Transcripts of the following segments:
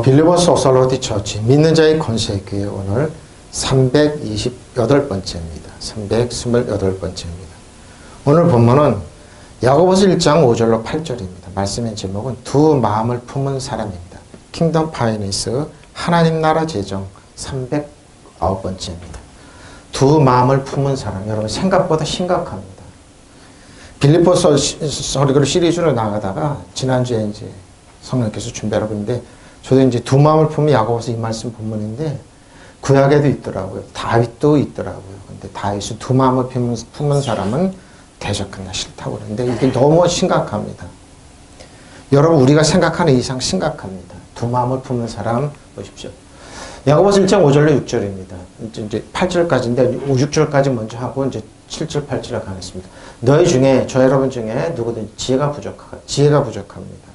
빌리버스 오살로티 처치 믿는 자의 권세교회 오늘 328번째입니다. 328번째입니다. 오늘 본문은 야고보서 1장 5절로 8절입니다. 말씀의 제목은 두 마음을 품은 사람입니다. 킹덤 파이낸스 하나님 나라 재정 309번째입니다. 두 마음을 품은 사람, 여러분 생각보다 심각합니다. 빌립보서 서리글 시리즈로 나가다가 지난주에 이제 성령께서 준비하라고 했는데 저도 이제 두 마음을 품은 야고보서 이 말씀 본문인데 구약에도 있더라고요. 다윗도 있더라고요. 근데 다윗은 두 마음을 품은 사람은 대적하나 싫다고 그러는데 이게 너무 심각합니다. 여러분 우리가 생각하는 이상 심각합니다. 두 마음을 품은 사람 보십시오. 야고보서 1장 5절로 6절입니다. 이제 8절까지인데 6절까지 먼저 하고 이제 7절 8절에 가겠습니다. 너희 중에 저 여러분 중에 누구든지 지혜가 부족합니다.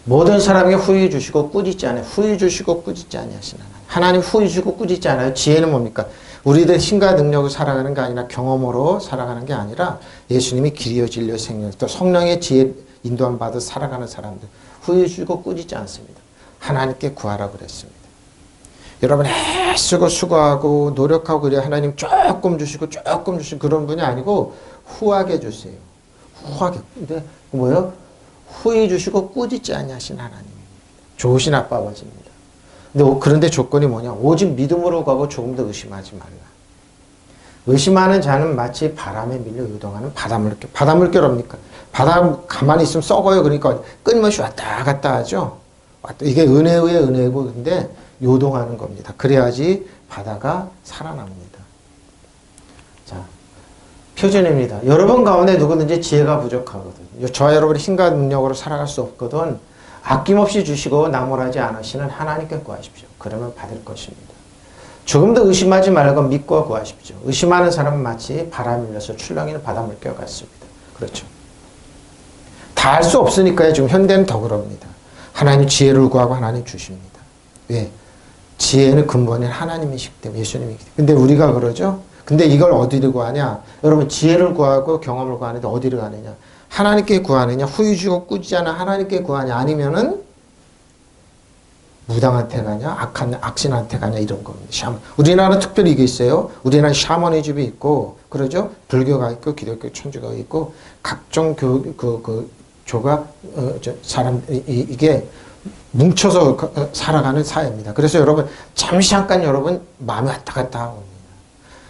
모든 사람에게 후히 주시고 꾸짖지 않아요. 후히 주시고 꾸짖지 아니하시나. 하나님 후히 주고 꾸짖지 않아요. 지혜는 뭡니까? 우리들 힘과 능력으로 살아가는 게 아니라 경험으로 살아가는 게 아니라 예수님이 길이요 진리요 생명 또 성령의 지혜 인도함 받아 살아가는 사람들 후히 주고 꾸짖지 않습니다. 하나님께 구하라고 그랬습니다. 여러분 애쓰고 수고하고 노력하고 그래 하나님 조금 주시고 그런 분이 아니고 후하게 주세요. 후하게. 근데 뭐예요? 후히 주시고 꾸짖지 아니하신 하나님입니다. 좋으신 아빠 아버지입니다. 그런데 조건이 뭐냐? 오직 믿음으로 가고 조금 더 의심하지 말라. 의심하는 자는 마치 바람에 밀려 요동하는 바닷물결. 바닷물결입니까? 바다 가만히 있으면 썩어요. 그러니까 끊임없이 왔다 갔다 하죠. 이게 은혜의 은혜고 근데 요동하는 겁니다. 그래야지 바다가 살아납니다. 자, 표준입니다. 여러분 가운데 누구든지 지혜가 부족하거든. 저 여러분의 힘과 능력으로 살아갈 수 없거든. 아낌없이 주시고 나무라지 않으시는 하나님께 구하십시오. 그러면 받을 것입니다. 조금 더 의심하지 말고 믿고 구하십시오. 의심하는 사람은 마치 바람에 밀려서 출렁이는 바닷물결 같습니다. 그렇죠. 다 할 수 없으니까요. 지금 현대는 더 그럽니다. 하나님 지혜를 구하고 하나님 주십니다. 왜? 지혜는 근본인 하나님이시기 때문에 예수님이기 때문에. 근데 우리가 그러죠? 근데 이걸 어디를 구하냐? 여러분 지혜를 구하고 경험을 구하는데 어디를 가느냐? 하나님께 구하느냐? 후히 주고 꾸짖지 않아 하나님께 구하냐? 아니면은 무당한테 가냐? 악신한테 가냐? 이런 겁니다. 샤먼. 우리나라는 특별히 이게 있어요. 우리나라는 샤머니즘이 있고 그러죠? 불교가 있고 기독교 천주교가 있고 각종 조가 이게 뭉쳐서 살아가는 사회입니다. 그래서 여러분 잠깐 여러분 마음이 왔다 갔다 하고 옵니다.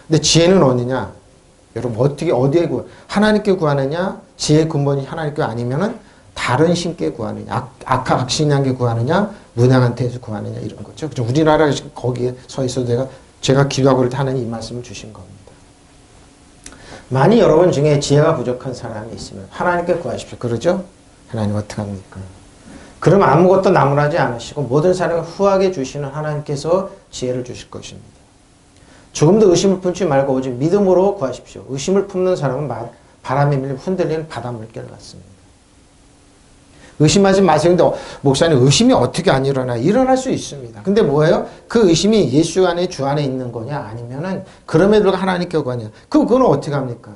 근데 지혜는 어디냐? 여러분 어디에 하나님께 구하느냐? 지혜의 근본이 하나님께 아니면은 다른 신께 구하느냐? 악신한테 구하느냐? 무당한테서 구하느냐? 이런 거죠. 그죠? 우리나라가 거기에 서 있어도 제가 기도하고 그럴 때 하나님 이 말씀을 주신 겁니다. 만약 여러분 중에 지혜가 부족한 사람이 있으면 하나님께 구하십시오. 그러죠? 하나님 어떡합니까? 그럼 아무것도 나무라지 않으시고 모든 사람을 후하게 주시는 하나님께서 지혜를 주실 것입니다. 조금 더 의심을 품지 말고 오직 믿음으로 구하십시오. 의심을 품는 사람은 바람에 밀려 흔들리는 바닷물결 같습니다. 의심하지 마세요. 근데 목사님 의심이 어떻게 안 일어나? 일어날 수 있습니다. 근데 뭐예요? 그 의심이 예수 안에 주 안에 있는 거냐? 아니면은 그럼에도 불구하고 하나님께 구하냐? 그건 어떻게 합니까?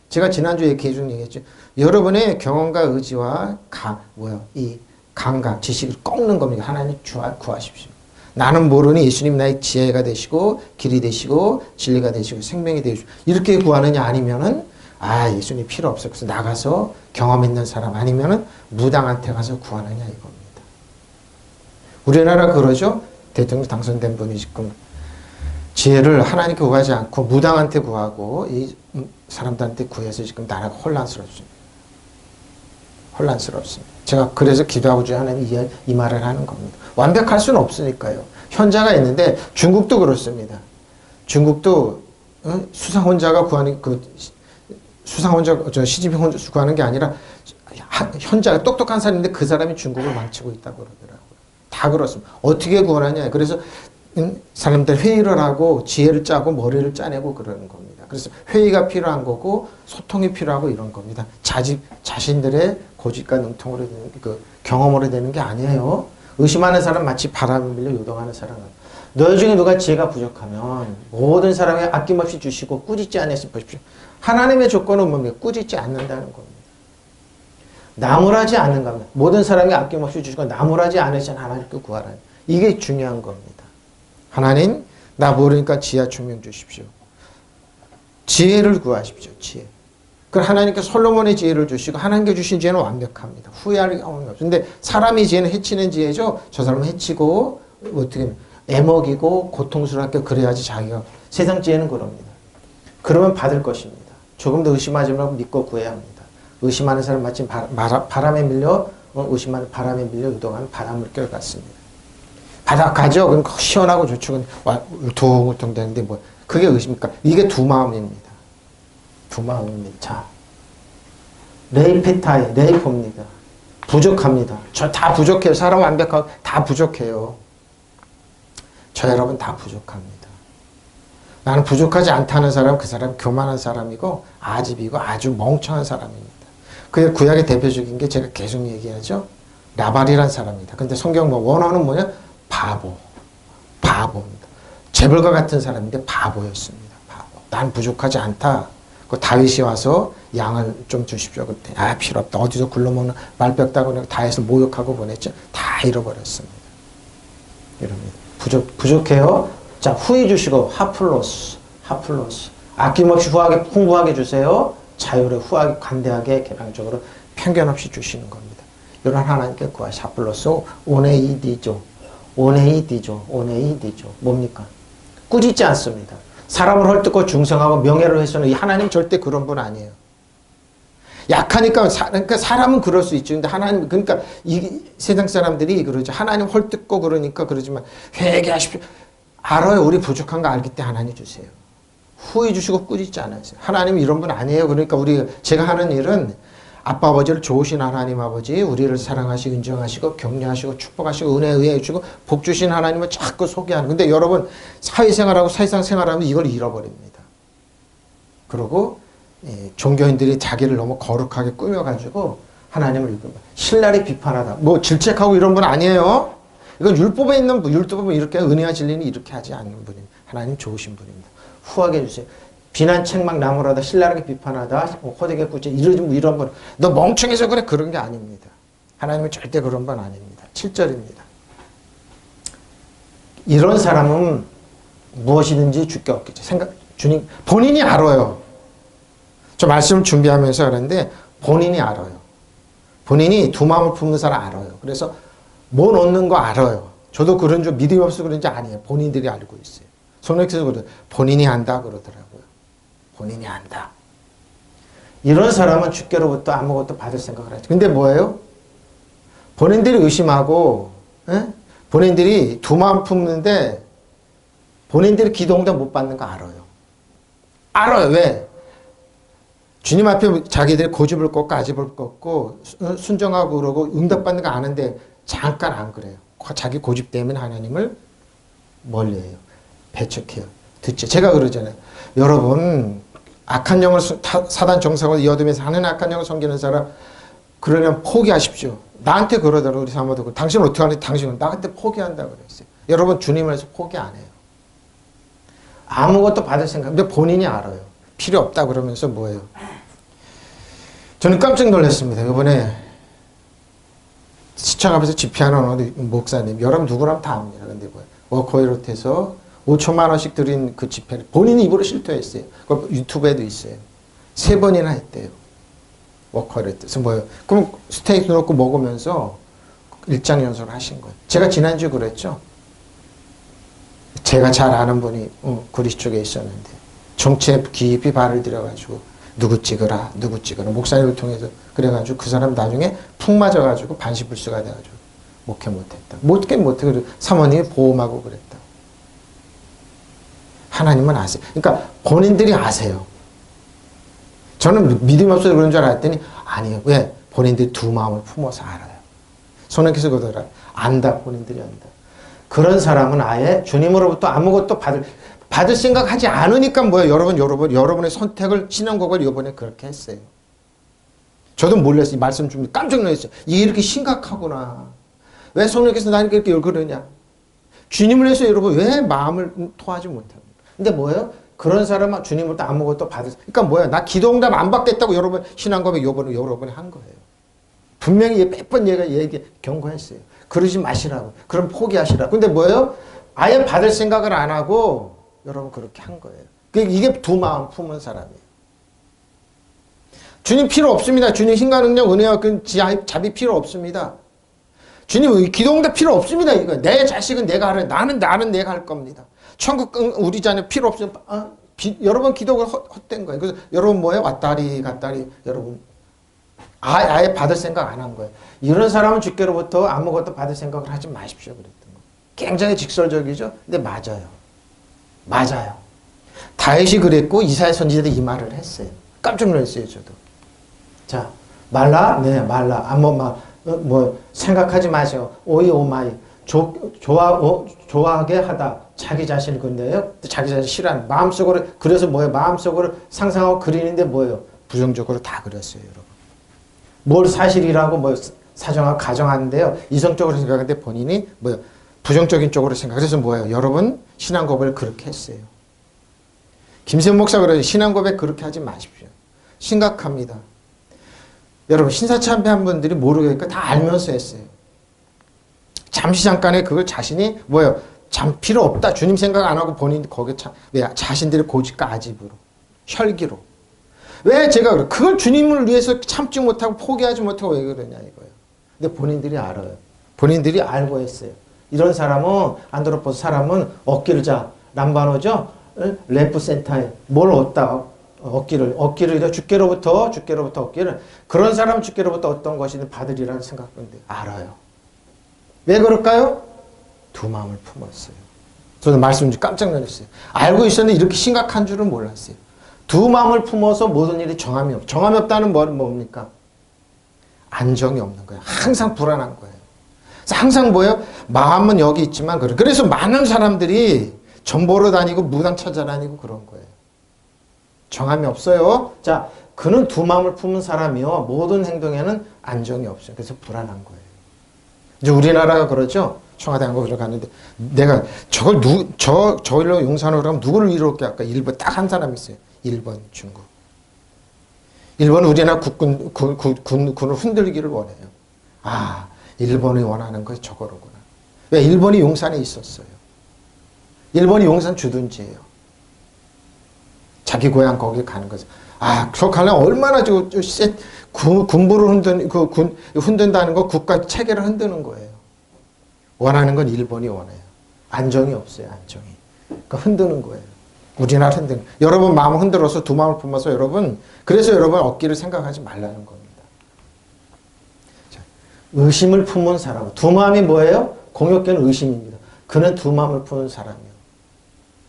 제가 지난주에 계속 얘기했죠. 여러분의 경험과 의지와 이 감각, 지식을 꺾는 겁니다. 하나님 구하십시오. 나는 모르니 예수님 나의 지혜가 되시고 길이 되시고 진리가 되시고 생명이 되시고 이렇게 구하느냐 아니면은 예수님 필요 없어. 그래서 나가서 경험 있는 사람 아니면은 무당한테 가서 구하느냐 이겁니다. 우리나라 그러죠? 대통령 당선된 분이 지금 지혜를 하나님께 구하지 않고 무당한테 구하고 이 사람들한테 구해서 지금 나라가 혼란스럽습니다. 제가 그래서 기도하고 주 하나님 이 말을 하는 겁니다. 완벽할 수는 없으니까요. 현자가 있는데 중국도 그렇습니다. 중국도 수상혼자가 구하는 시진핑 혼자 구하는 게 아니라 현자가 똑똑한 사람인데 그 사람이 중국을 망치고 있다고 그러더라고요. 다 그렇습니다. 어떻게 구하느냐. 그래서 사람들 회의를 하고 지혜를 짜고 머리를 짜내고 그러는 겁니다. 그래서 회의가 필요한 거고 소통이 필요하고 이런 겁니다. 자신들의 고집과 능통으로 되는 경험으로 되는 게 아니에요. 의심하는 사람 마치 바람에 밀려 요동하는 사람. 너희 중에 누가 지혜가 부족하면 모든 사람에게 아낌없이 주시고 꾸짖지 않으시면 보십시오. 하나님의 조건은 뭡니까? 꾸짖지 않는다는 겁니다. 나무라지 않는가. 모든 사람이 아낌없이 주시고 나무라지 않으신 하나님께 구하라. 이게 중요한 겁니다. 하나님, 나 모르니까 지혜와 총명 주십시오. 지혜를 구하십시오. 지혜. 그럼 하나님께 솔로몬의 지혜를 주시고 하나님께 주신 지혜는 완벽합니다. 후회할 경험이 없어요. 근데 사람의 지혜는 해치는 지혜죠. 저 사람은 해치고 어떻게 애먹이고 고통스럽게 그래야지 자기가 세상 지혜는 그럽니다. 그러면 받을 것입니다. 조금 더 의심하지 말고 믿고 구해야 합니다. 의심하는 사람 마치 바람에 밀려 의심하는 바람에 밀려 유동하는 바닷물결 같습니다. 바다 가죠. 그럼 시원하고 좋죠. 울퉁울퉁 되는데 뭐 그게 의심입니까? 이게 두 마음입니다. 두 마음입니다. 자, 레이페타이, 레이포입니다. 부족합니다. 저 다 부족해요. 사람 완벽하고 다 부족해요. 저 여러분 다 부족합니다. 나는 부족하지 않다는 사람, 그 사람 교만한 사람이고 아집이고 아주 멍청한 사람입니다. 그 구약의 대표적인 게 제가 계속 얘기하죠. 라발이란 사람입니다. 근데 성경 뭐 원어는 뭐냐? 바보입니다. 재벌과 같은 사람인데 바보였습니다. 바보. 난 부족하지 않다. 그 다윗이 와서 양을 좀 주십시오. 그때 필요 없다. 어디서 굴러먹는 말벽 따고 다 해서 모욕하고 보냈죠. 다 잃어버렸습니다. 이럽니다. 부족해요. 자, 후히 주시고 하플로스. 아낌없이 후하게 풍부하게 주세요. 자유를 후하게 관대하게 개방적으로 편견 없이 주시는 겁니다. 이런 하나님께 구하시 하플로스 오네이디죠. 뭡니까? 꾸짖지 않습니다. 사람을 헐뜯고 중성하고 명예를 훼손하는 이 하나님 절대 그런 분 아니에요. 약하니까 그러니까 사람은 그럴 수 있죠. 근데 하나님 그러니까 이 세상 사람들이 그러죠. 하나님 헐뜯고 그러니까 그러지만 회개하십시오. 알아요. 우리 부족한 거 알기 때문에 하나님 주세요. 후회 주시고 꾸짖지 않으세요. 하나님 이런 분 아니에요. 그러니까 제가 하는 일은 아빠 아버지를 좋으신 하나님 아버지 우리를 사랑하시고 인정하시고 격려하시고 축복하시고 은혜 의해 주시고 복 주신 하나님을 자꾸 소개하는. 근데 여러분 사회생활하고 사회상 생활하면 이걸 잃어버립니다. 그리고 종교인들이 자기를 너무 거룩하게 꾸며가지고 하나님을 신랄히 비판하다. 뭐 질책하고 이런 분 아니에요. 이건 율법에 있는 율법은 이렇게 은혜와 진리는 이렇게 하지 않는 분입니다. 하나님 좋으신 분입니다. 후하게 해주세요. 비난 책망 나무라다 신랄하게 비판하다 호되게 꾸짖 이런 분 너 멍청해서 그래 그런 게 아닙니다. 하나님은 절대 그런 분 아닙니다. 7절입니다. 이런 사람은 무엇이든지 줄 게 없겠죠. 주님 본인이 알아요. 저 말씀을 준비하면서 그런데 본인이 알아요. 본인이 두 마음을 품는 사람 알아요. 그래서 뭐 넣는 거 알아요. 저도 그런 줄 믿음이 없어서 그런지 아니에요. 본인들이 알고 있어요. 손흥민께서 그러더라고요. 본인이 안다 그러더라고요. 본인이 안다. 이런 사람은 주께로부터 아무것도 받을 생각을 하죠. 근데 뭐예요? 본인들이 의심하고 본인들이 두 마음 품는데 본인들이 기도 응답 못 받는 거 알아요. 알아요. 왜? 주님 앞에 자기들이 고집을 꺾고 아집을 꺾고 순종하고 그러고 응답받는 거 아는데 잠깐 안 그래요. 자기 고집 때문에 하나님을 멀리해요. 배척해요. 듣죠. 제가 그러잖아요. 여러분 악한 영을 사단 정상을 이어두면서 하는 악한 영을 섬기는 사람 그러면 포기하십시오. 나한테 그러더라고요. 우리 사모도 당신은 어떻게 하는지 당신은 나한테 포기한다고 그랬어요. 여러분 주님을 해서 포기 안 해요. 아무것도 받을 생각 근데 본인이 알아요. 필요 없다 그러면서 뭐예요? 저는 깜짝 놀랐습니다. 이번에 시청 앞에서 집회하는 목사님 여러분 누구라면 다 압니다. 근데 뭐예요? 워커힐롯해서 5천만 원씩 드린 그 집회를 본인이 입으로 실토했어요. 유튜브에도 있어요. 3번이나 했대요. 워커힐롯해서 뭐예요? 그럼 스테이크 넣고 먹으면서 일장 연설을 하신 거예요. 제가 지난주에 그랬죠. 제가 잘 아는 분이 구리시 쪽에 있었는데 정치에 깊이 발을 들여가지고 누구 찍으라 목사님을 통해서 그래가지고 그 사람 나중에 푹 맞아가지고 반시불수가 돼가지고 목회 못했다. 못해 그리고 사모님이 보험하고 그랬다. 하나님은 아세요. 그러니까 본인들이 아세요. 저는 믿음이 없어서 그런 줄 알았더니 아니에요. 왜? 본인들이 두 마음을 품어서 알아요. 손흥민께서 그러더라. 안다. 본인들이 안다. 그런 사람은 아예 주님으로부터 아무것도 받을 생각하지 않으니까 뭐예요? 여러분의 선택을 신앙고백을 이번에 그렇게 했어요. 저도 몰랐어요. 이 말씀 좀 깜짝 놀랐어요. 이게 이렇게 심각하구나. 왜 손흥민께서 나니까 이렇게 그러냐? 주님을 위해서 여러분 왜 마음을 토하지 못합니까? 근데 뭐예요? 그런 사람은 주님으로부터 아무것도 그러니까 뭐야? 나 기도 응답 안 받겠다고 여러분 신앙고백 여러분이 한 거예요. 분명히 몇 번 얘가 경고했어요. 그러지 마시라고. 그럼 포기하시라고. 근데 뭐예요? 아예 받을 생각을 안 하고 여러분 그렇게 한 거예요. 이게 두 마음 품은 사람이에요. 주님 필요 없습니다. 주님 힘과 능력, 은혜와 자비 필요 없습니다. 주님 기도응답 필요 없습니다. 이거 내 자식은 내가 하래. 나는 내가 할 겁니다. 천국 우리 자녀 필요 없으면 여러분 기도가 헛된 거예요. 그래서 여러분 뭐예요? 왔다리 갔다리 여러분 아예 받을 생각 안 한 거예요. 이런 사람은 주께로부터 아무것도 받을 생각을 하지 마십시오. 그랬던 거예요. 굉장히 직설적이죠. 근데 맞아요. 맞아요. 다윗이 그랬고 이사야 선지자도 이 말을 했어요. 깜짝 놀랐어요. 저도. 자, 말라? 네, 말라. 생각하지 마세요. 오이 오마이. 좋아하게 하다. 자기 자신을 근데요. 자기 자신을 싫어하는. 마음속으로, 그래서 뭐예요? 마음속으로 상상하고 그리는데 뭐예요? 부정적으로 다 그렸어요, 여러분. 뭘 사실이라고 사정하고 가정하는데요. 이성적으로 생각하는데 본인이 부정적인 쪽으로 생각. 그래서 뭐예요? 여러분, 신앙 고백을 그렇게 했어요. 김세훈 목사가 그러죠. 신앙 고백 그렇게 하지 마십시오. 심각합니다. 여러분 신사참배한 분들이 모르겠고 다 알면서 했어요. 잠시 잠깐에 그걸 자신이 참 필요 없다. 주님 생각 안 하고 본인 거기에 자신들의 고집과 아집으로 혈기로. 왜 제가 그걸 주님을 위해서 참지 못하고 포기하지 못하고 왜 그러냐 이거예요. 근데 본인들이 알아요. 본인들이 알고 했어요. 이런 사람은 안드로포스 사람은 얻기를 람바노죠. 래프 센터에 뭘 얻다. 얻기를 주께로부터 얻기를 그런 사람은 주께로부터 어떤 것이든 받으리라는 생각인데 알아요. 왜 그럴까요? 두 마음을 품었어요. 저는 말씀 좀 깜짝 놀랐어요. 알고 있었는데 이렇게 심각한 줄은 몰랐어요. 두 마음을 품어서 모든 일이 정함이 없다는 말은 뭡니까? 안정이 없는 거예요. 항상 불안한 거예요. 그래서 항상 마음은 여기 있지만 그래서 많은 사람들이 전보로 다니고 무당 찾아다니고 그런 거예요. 정함이 없어요. 자, 그는 두 마음을 품은 사람이요. 모든 행동에는 안정이 없어요. 그래서 불안한 거예요. 이제 우리나라가 그러죠. 청와대 한국으로 갔는데 내가 저길로 용산으로 가면 누구를 이롭게 할까? 일본 딱 한 사람 있어요. 일본, 중국. 일본은 우리나라 군을 흔들기를 원해요. 아, 일본이 원하는 것이 저거로구나. 왜? 일본이 용산에 있었어요. 일본이 용산 주둔지예요. 자기 고향 거기 가는 거죠. 아, 저 가려면 얼마나 군부를 흔든다는 거 국가 체계를 흔드는 거예요. 원하는 건 일본이 원해요. 안정이 없어요, 안정이. 그러니까 흔드는 거예요. 우리나라 흔드는. 여러분 마음 흔들어서 두 마음을 품어서 그래서 여러분 얻기를 생각하지 말라는 겁니다. 자, 의심을 품은 사람. 두 마음이 뭐예요? 공역계는 의심입니다. 그는 두 마음을 품은 사람이요.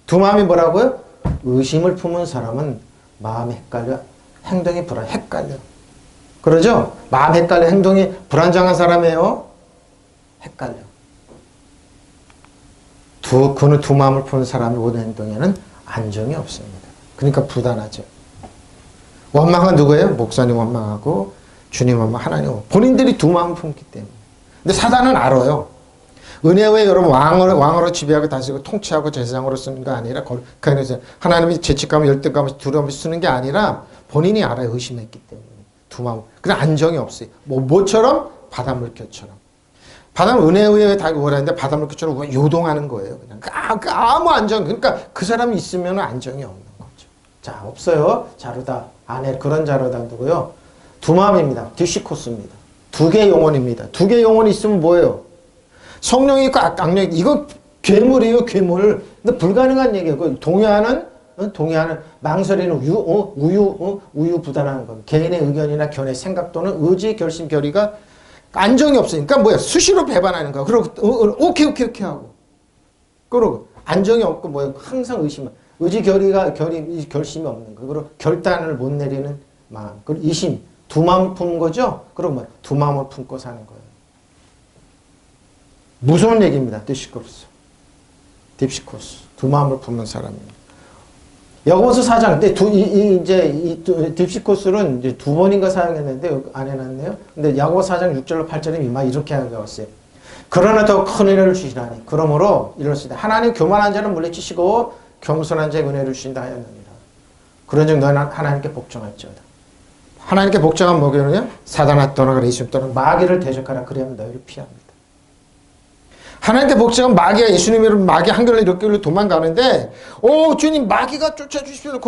두 마음이 뭐라고요? 의심을 품은 사람은 마음이 헷갈려, 행동이 헷갈려. 그러죠? 마음 헷갈려, 행동이 불안정한 사람이에요. 헷갈려. 그는 두 마음을 푸는 사람의 모든 행동에는 안정이 없습니다. 그러니까 부단하죠. 원망은 누구예요? 목사님 원망하고 주님 원망, 하나님. 본인들이 두 마음을 품기 때문에. 근데 사단은 알아요. 은혜의 여러분 왕으로 지배하고 다스리고 통치하고 제사장으로 쓰는 거 아니라 그래서 하나님이 죄책감을 열등감을 두려움을 쓰는 게 아니라 본인이 알아요. 의심했기 때문에. 두 마음. 그냥 안정이 없어요. 뭐처럼? 바닷물결처럼. 바닷물 은혜에 의해 다 오라는데 바닷물결처럼 요동하는 거예요. 그냥 아무 안정. 그러니까 그 사람이 있으면 안정이 없는 거죠. 자, 없어요. 자루다. 안에 그런 자루다 누구요? 두 마음입니다. 디시코스입니다. 두 개의 영혼입니다. 두 개의 영혼이 있으면 뭐예요? 성령이 있고 악령이 있고. 이거 괴물이에요, 괴물. 근데 불가능한 얘기예요. 그 동의하는 망설이는 우유부단한 것. 개인의 의견이나 견해, 생각 또는 의지, 결심, 결의가 안정이 없으니까 뭐야? 수시로 배반하는 거야. 그리고 오케이 하고. 그러고 안정이 없고 뭐야? 항상 의지, 결심이 없는 거. 그리고 결단을 못 내리는 마음. 그리고 이심, 두 마음 품은 거죠? 그럼 뭐야? 두 마음을 품고 사는 거예요. 무서운 얘기입니다. 딥시코스. 두 마음을 품는 사람입니다. 야고보서 4장 때 딥시코스는 이제 두 번인가 사용했는데 안 해놨네요. 근데 야고보서 4장 6절로 8절에 막 이렇게 하였어요. 그러나 더 큰 은혜를 주시나니 그러므로 이렇습니다. 하나님 교만한 자는 물리치시고 겸손한 자의 은혜를 주신다 하였느니라. 그런즉 너는 하나님께 복종할지어다. 하나님께 복종한 뭐냐면 사단아 떠나가라 예수님 떠나 마귀를 대적하라 그리하면 너희를 피합니다. 하나님께 복종한 마귀가 예수님으로 마귀 한결로 이렇게 도망가는데 주님 마귀가 쫓아주십시오.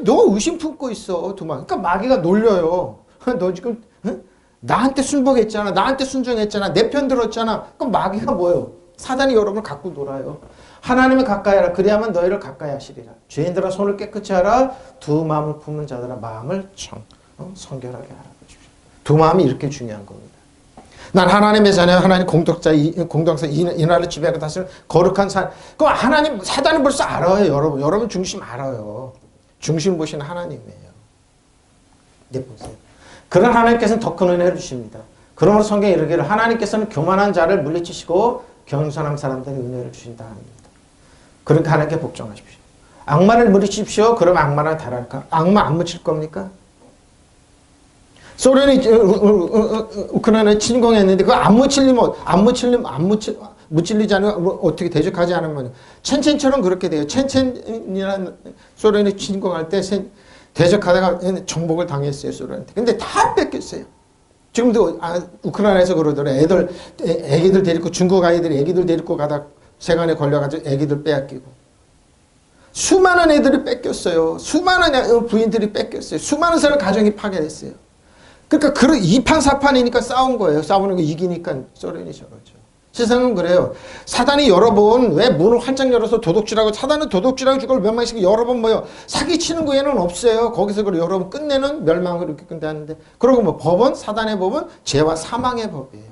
너 의심 품고 있어. 그러니까 마귀가 놀려요. 너 지금 나한테 순복했잖아. 나한테 순종했잖아. 내 편 들었잖아. 그럼 마귀가 뭐예요? 사단이 여러분을 갖고 놀아요. 하나님을 가까이 하라. 그리하면 너희를 가까이 하시리라. 죄인들아 손을 깨끗이 하라. 두 마음을 품은 자들아 마음을 성결하게 하라. 두 마음이 이렇게 중요한 겁니다. 난 하나님의 자녀, 하나님 공동사 이 나라를 지배하고 다스리는 거룩한 그럼 하나님, 사단이 벌써 알아요, 여러분. 여러분 중심 알아요. 중심 보시는 하나님이에요. 네, 보세요. 그런 하나님께서는 더 큰 은혜를 주십니다. 그러므로 성경에 이르기를 하나님께서는 교만한 자를 물리치시고 겸손한 사람들에게 은혜를 주신다 합니다. 그러니까 하나님께 복종하십시오. 악마를 물리치십시오. 그럼 악마랑 다를까? 악마 안 묻힐 겁니까? 소련이 우크라이나에 침공했는데 그거 안 묻힐리지 않으면 어떻게 대적하지 않으면 첸첸처럼 그렇게 돼요. 첸첸이라는 소련이 침공할 때 대적하다가 정복을 당했어요, 소련한테. 근데 다 뺏겼어요. 지금도 우크라이나에서 그러더라고요. 애기들 데리고 중국 아이들이 애기들 데리고 가다 세관에 걸려가지고 애기들 빼앗기고 수많은 애들이 뺏겼어요. 수많은 부인들이 뺏겼어요. 수많은 사람 가정이 파괴됐어요. 그러니까 이판사판이니까 싸운 거예요. 싸우는 거 이기니까 소련이 저러죠. 세상은 그래요. 사단이 여러 번 왜 문을 활짝 열어서 도둑질하고 사단은 도둑질하고 죽을 멸망시키고 여러 번 사기치는 거에는 없어요. 거기서 여러 번 끝내는 멸망을 이렇게 끝내는데 그리고 법은 사단의 법은 죄와 사망의 법이에요.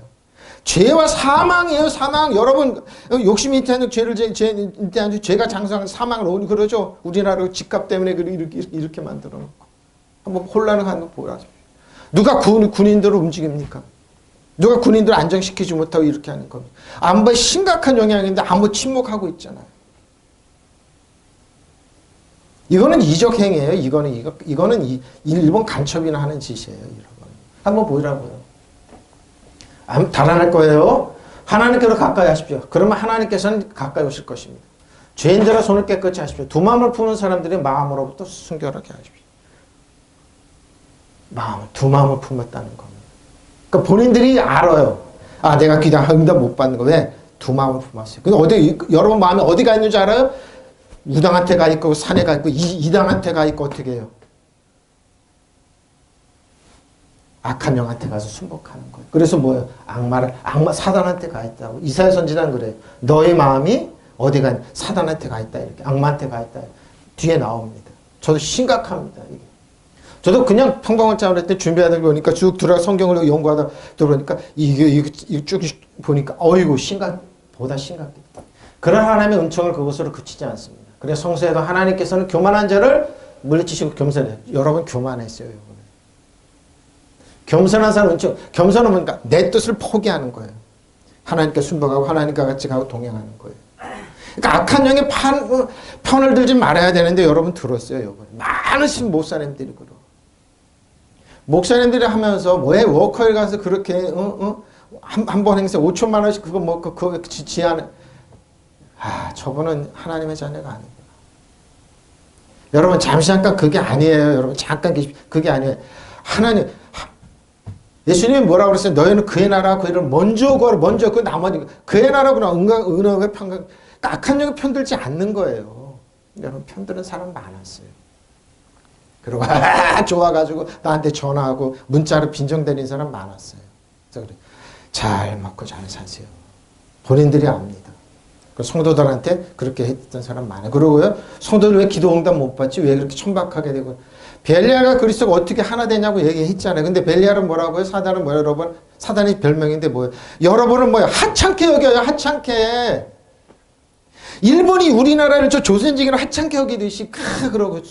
죄와 사망이에요. 사망. 여러분 욕심이 인태한 죄가 장수하는 사망을 오니 그러죠. 우리나라 집값 때문에 이렇게 만들어 놓고 한번 혼란을 한번 보라십시오. 누가 군인들을 움직입니까? 누가 군인들을 안정시키지 못하고 이렇게 하는 겁니다. 안보에 심각한 영향인데 안보 침묵하고 있잖아요. 이거는 이적 행위예요. 이거는 일본 간첩이나 하는 짓이에요. 여러분. 한번 보이라고요. 달아날 거예요. 하나님께로 가까이 하십시오. 그러면 하나님께서는 가까이 오실 것입니다. 죄인들아 손을 깨끗이 하십시오. 두 마음을 품은 사람들이 마음으로부터 순결하게 하십시오. 두 마음을 품었다는 겁니다. 그러니까 본인들이 알아요. 내가 그냥 응답 못 받는 거 왜? 두 마음을 품었어요. 근데 여러분 마음에 어디가 있는지 알아요? 우당한테 가 있고 산에 가 있고 이당한테 가 있고 어떻게 해요? 악한 영한테 가서 순복하는 거예요. 그래서 뭐예요? 악마 사단한테 가 있다고. 이사야 선지자는 그래요. 너의 마음이 어디가 사단한테 가 있다 이렇게 악마한테 가 있다 뒤에 나옵니다. 저도 심각합니다. 이게. 저도 그냥 평범한 짜올 때 준비하다 보니까 쭉 들어가 성경을 연구하다 들어보니까 이게 쭉 보니까 어이구 보다 심각했다. 그런 하나님의 은총을 그것으로 그치지 않습니다. 그래서 성서에도 하나님께서는 교만한 자를 물리치시고 겸손해요. 여러분 교만했어요. 이번에. 겸손한 사람 은총. 겸손은 뭔가 내 뜻을 포기하는 거예요. 하나님께 순복하고 하나님과 같이 가고 동행하는 거예요. 그러니까 악한 영의 편을 들지 말아야 되는데 여러분 들었어요. 이번에. 많으신 목사님들이 그러. 목사님들이 하면서 왜 워커에 가서 그렇게 한 번 행사 5천만 원씩 그거 지하는 저분은 하나님의 자녀가 아니구나. 여러분 잠깐 그게 아니에요. 여러분 잠깐 그게 아니에요. 하나님 예수님이 뭐라고 그랬어요? 너희는 그의 나라 그의 먼저 구하라. 먼저 그 나머지 그의 나라구나. 은혜가 평강 악한 영에 편들지 않는 거예요. 여러분 편드는 사람 많았어요. 그리고 좋아가지고 나한테 전화하고 문자로 빈정대는 사람 많았어요. 그래서 그래. 잘 먹고 잘 사세요. 본인들이 압니다. 성도들한테 그렇게 했던 사람 많아요. 그러고요. 성도들 왜 기도 응답 못 받지? 왜 그렇게 천박하게 되고. 벨리알과 그리스도가 어떻게 하나 되냐고 얘기했잖아요. 근데 벨리알은 뭐라고요? 사단은 뭐예요? 여러분? 사단이 별명인데 뭐예요? 여러분은 뭐예요? 하찮게 여겨요. 하찮게. 일본이 우리나라를 조선지기로 하찮게 여기듯이 그러고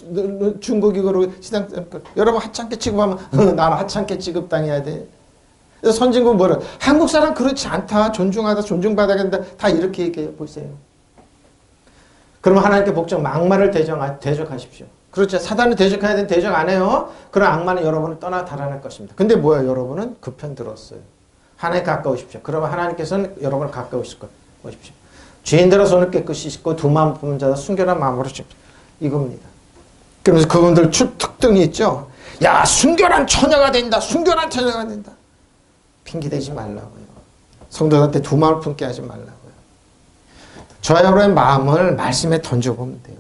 중국이 그러고 시장 여러분 하찮게 취급하면 나는 하찮게 취급당해야 돼. 그래서 선진국 뭐라 한국 사람 그렇지 않다. 존중하다 존중받아야 된다. 다 이렇게 얘기해요. 보세요. 그러면 하나님께 복종 악마를 대적하십시오. 그렇죠. 사단을 대적해야 되는 대적 안 해요. 그럼 악마는 여러분을 떠나 달아날 것입니다. 근데 뭐예요? 여러분은 그 편 들었어요. 하나님 가까우십시오. 그러면 하나님께서는 여러분을 가까우실 것입시오. 죄인들아 손을 깨끗이 씻고 두 마음 품은 자다 순결한 마음으로 줍시오. 이겁니다. 그러면서 그분들 특등이 있죠. 야, 순결한 처녀가 된다. 순결한 처녀가 된다. 핑계대지 말라고요. 성도들한테 두 마음을 품게 하지 말라고요. 저와 여러분의 마음을 말씀에 던져보면 돼요.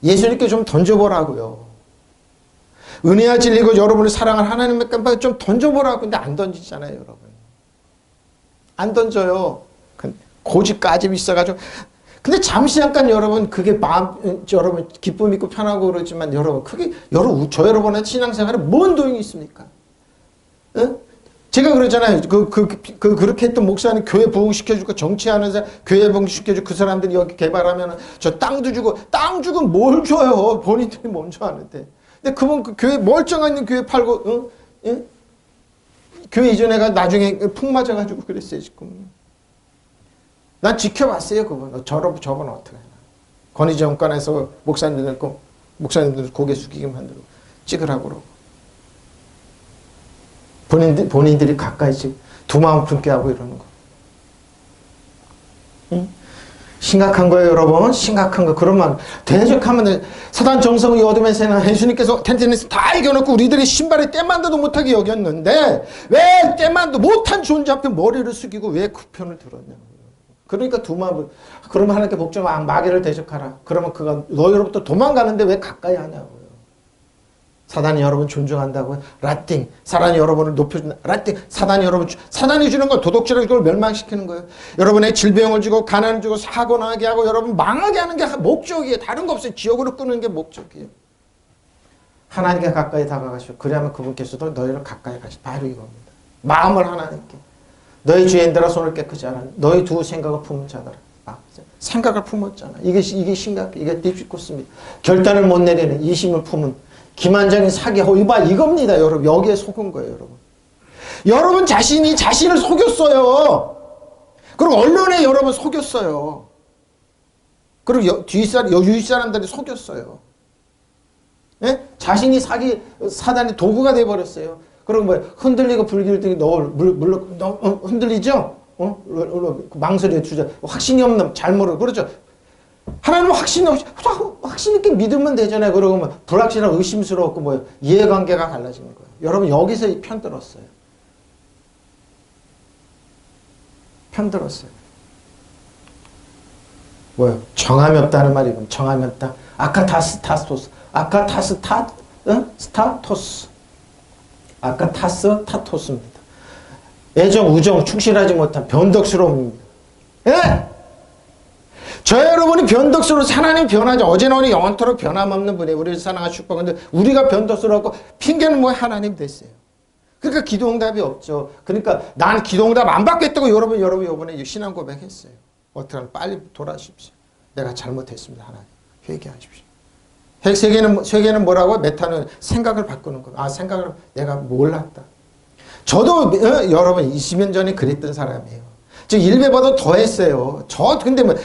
예수님께 좀 던져보라고요. 은혜와 진리고 여러분을 사랑할 하나님의 깜빡이 좀 던져보라고. 근데 안 던지잖아요, 여러분. 안 던져요. 고집까지 있어가지고. 근데 잠시 잠깐 여러분, 그게 마음, 여러분, 기쁨 있고 편하고 그러지만 여러분, 그게, 저 여러분의 신앙생활에 뭔 도움이 있습니까? 응? 제가 그러잖아요. 그렇게 했던 목사님 교회 부흥시켜주고 정치하는 사람, 교회 부흥시켜주고 그 사람들이 여기 개발하면 저 땅도 주고, 땅 주고 뭘 줘요? 본인들이 먼저 하는데. 근데 그분 그 교회, 멀쩡한 교회 팔고, 응? 응? 교회 이전에가 나중에 풍 맞아가지고 그랬어요, 지금. 난 지켜봤어요, 그분. 저분 어떻게 하나. 권위 정권에서 목사님들 고개 숙이게 만들고 찍으라고 그러고. 본인들이 가까이 두 마음 품게 하고 이러는 거. 응? 심각한 거예요, 여러분. 심각한 거. 그러면 대적하면 사단 정성의 어둠의 새나 예수님께서 텐트에서 다 이겨놓고 우리들이 신발에 때만도 못하게 여겼는데 왜 때만도 못한 존재 앞에 머리를 숙이고 왜 그 편을 들었냐고요. 그러니까 두 마음을. 그러면 하나님께 복종 마귀를 대적하라. 그러면 그가 너희로부터 도망가는데 왜 가까이 하냐고요. 사단이 여러분 존중한다고요? 라띵. 사단이 여러분을 높여준다. 라띵. 사단이 주는 건 도덕질을 그걸 멸망시키는 거예요. 여러분의 질병을 주고 가난을 주고 사고 나게 하고 여러분 망하게 하는 게 목적이에요. 다른 거 없어요. 지옥으로 끄는 게 목적이에요. 하나님께 가까이 다가가시오. 그래야만 그분께서도 너희를 가까이 가시. 바로 이겁니다. 마음을 하나님께. 너희 주인들아 손을 깨끗이 하라. 너희 두 생각을 품은 자들아. 생각을 품었잖아. 이게 심각해. 이게 디피코스입니다. 결단을 못 내리는 이심을 품은 기만적인 사기 이봐 이겁니다, 여러분. 여기에 속은 거예요, 여러분. 여러분 자신이 자신을 속였어요. 그리고 언론에 여러분 속였어요. 그리고 유윗 사람들이 속였어요. 예? 자신이 사단의 도구가 돼버렸어요. 그리고 뭐 흔들리고 불길등이 흔들리죠? 망설여 주자. 확신이 없는 잘 모르고 그렇죠. 하나님은 확신 있게 믿으면 되잖아요. 그러고 뭐 불확실하고 의심스러웠고 뭐 이해관계가 갈라지는 거예요. 여러분 여기서 편들었어요. 편들었어요. 뭐요? 정함이 없다는 말이 그럼 정함이 없다. 아카타스타토스. 아카타스타토스입니다. 애정, 우정, 충실하지 못한 변덕스러움입니다. 예? 저 여러분이 변덕스러워서 하나님 변하지. 어제는 오늘 영원토록 변함없는 분이 우리를 사랑하고 축복하는데 우리가 변덕스러웠고 핑계는 뭐 하나님 됐어요. 그러니까 기도응답이 없죠. 그러니까 난 기도응답 안 받겠다고 여러분 이번에 신앙 고백했어요. 어떻게 하면 빨리 돌아오십시오. 내가 잘못했습니다. 하나님 회개하십시오. 회개는 뭐라고? 메타는 생각을 바꾸는 거예요. 생각을 내가 몰랐다. 저도 여러분 20년 전에 그랬던 사람이에요. 저 일배보다 더 했어요. 근데 뭐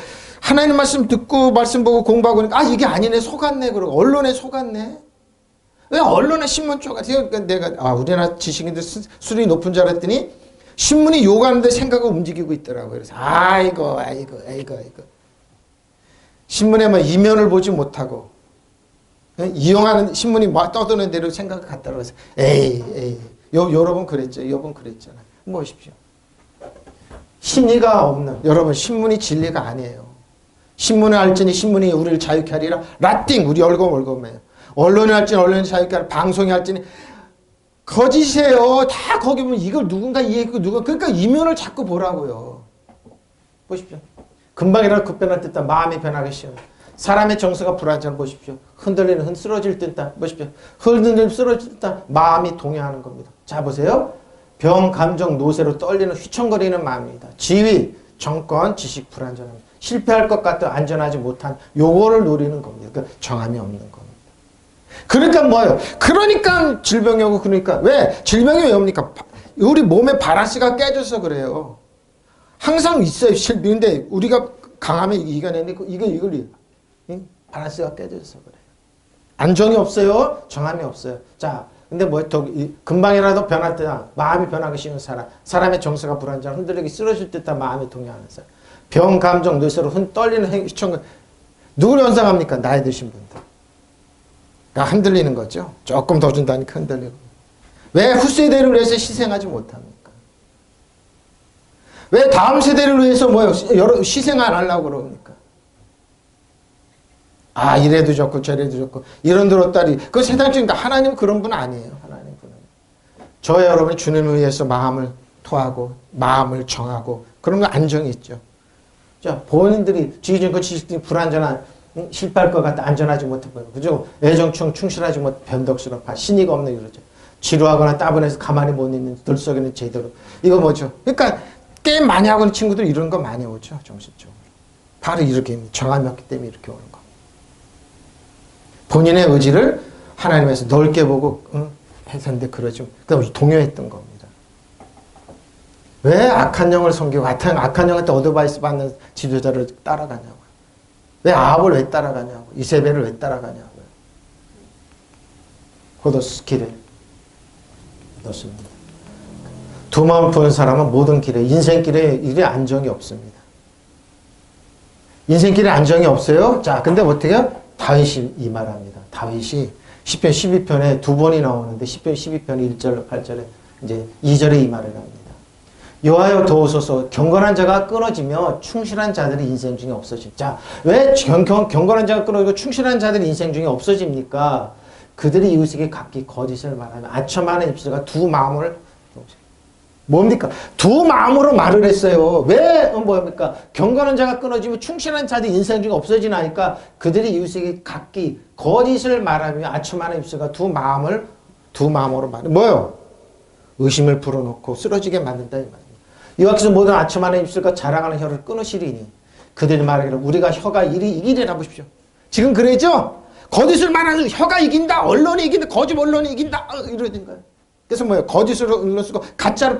하나님 말씀 듣고 말씀 보고 공부하고 그러니까 이게 아니네 속았네 그러고 언론에 속았네. 왜 언론에 신문 쪽같아요. 내가 우리나라 지식인들 수준이 높은 줄 알았더니 신문이 요구하는데 생각을 움직이고 있더라고요. 그래서 아이고 신문에 뭐 이면을 보지 못하고 이용하는 신문이 막 떠드는 대로 생각을 갖다가 그래서 여러분 그랬죠. 여러분 그랬잖아요. 보십시오. 심리가 없는 여러분 신문이 진리가 아니에요. 신문을 할지니 신문이 우리를 자유케 하리라. 라띵 우리 월급이에요. 언론이 할지니 언론이 자유케 하리라. 방송이 할지니 거짓이에요. 다 거기 보면 이걸 누군가 이해했고 그러니까 이면을 자꾸 보라고요. 보십시오. 금방이라도 급변할 듯다 마음이 변하기 쉬워. 사람의 정서가 불안정을 보십시오. 흔들리는 쓰러질 듯다 보십시오. 흔들리는 쓰러질 듯다 마음이 동요하는 겁니다. 자 보세요. 병, 감정, 노쇠로 떨리는 휘청거리는 마음입니다. 지위, 정권, 지식, 불안전함. 실패할 것 같아 안전하지 못한 요거를 노리는 겁니다. 그러니까 정함이 없는 겁니다. 그러니까 뭐예요? 그러니까 질병이 오고 그러니까 왜? 질병이 왜 옵니까? 우리 몸의 바란스가 깨져서 그래요. 항상 있어요. 근데 우리가 강하면 이겨내는데 이걸 바란스가 깨져서 그래요. 안정이 없어요. 정함이 없어요. 자, 근데 금방이라도 변할 때나 마음이 변하기 쉬운 사람의 정서가 불안정, 흔들리기 쓰러질 듯한 마음이 동요하는 사람. 병, 감정, 뇌세로 떨리는 휘청을 누구를 연상합니까? 나이 드신 분들. 그러니까 흔들리는 거죠. 조금 더 준다니까 흔들리고. 왜 후세대를 위해서 희생하지 못합니까? 왜 다음 세대를 위해서 희생 안 하려고 그럽니까? 아, 이래도 좋고 저래도 좋고 이런 들었다리. 그 세상적인 하나님은 그런 분 아니에요. 하나님 분은. 저와 여러분이 주님을 위해서 마음을 토하고 마음을 정하고 그러면 안정이 있죠. 자, 본인들이 지지적인 지식들이 불안전한 실패할 것 같아 안전하지 못하고 그죠? 애정충 충실하지 못 변덕스러워 신의가 없는 이러죠. 지루하거나 따분해서 가만히 못 있는 들썩이는 제대로 이거 뭐죠? 그러니까 게임 많이 하고 있는 친구들 이런 거 많이 오죠. 정신적으로. 바로 이렇게 정함이 없기 때문에 이렇게 오는 거. 본인의 의지를 하나님에서 넓게 보고 했었는데 그러죠. 그다음에 동요했던 겁니다. 왜 악한 영을 섬기고 악한 영한테 어드바이스 받는 지도자를 따라가냐고요. 왜 아합을 왜 따라가냐고. 이세벨을 왜 따라가냐고요. 호도스 길에 넣습니다. 두 마음 푸는 사람은 모든 길에 인생길에 일에 안정이 없습니다. 인생길에 안정이 없어요. 자, 근데 어떻게 해요? 다윗이 이 말합니다. 다윗이 시편 12편에 두 번이 나오는데 시편 12편 1절 8절에 이제 2절에 이 말을 합니다. 여호와여 도우소서 경건한 자가 끊어지며 충실한 자들이 인생 중에 없어집니다. 자, 왜 경건한 자가 끊어지고 충실한 자들이 인생 중에 없어집니까? 그들이 이웃에게 각기 거짓을 말하며 아첨하는 입술과 두 마음을 뭡니까? 두 마음으로 말을 했어요. 왜 뭡니까? 경건한 자가 끊어지면 충실한 자들이 인생 중에 없어지나니까 그들이 이웃에게 각기 거짓을 말하며 아첨하는 입술과 두 마음으로 말해. 뭐요? 의심을 불어넣고 쓰러지게 만든다 이 말입니다. 여호와께서 모든 아첨하는 입술과 자랑하는 혀를 끊으시리니 그들이 말하기를 우리가 혀가 이기리라 보십시오. 지금 그래죠? 거짓을 말하는 혀가 이긴다. 언론이 이긴다. 거짓 언론이 이긴다. 이러는 거예요. 그래서 뭐예요? 거짓으로 언론 쓰고 가짜로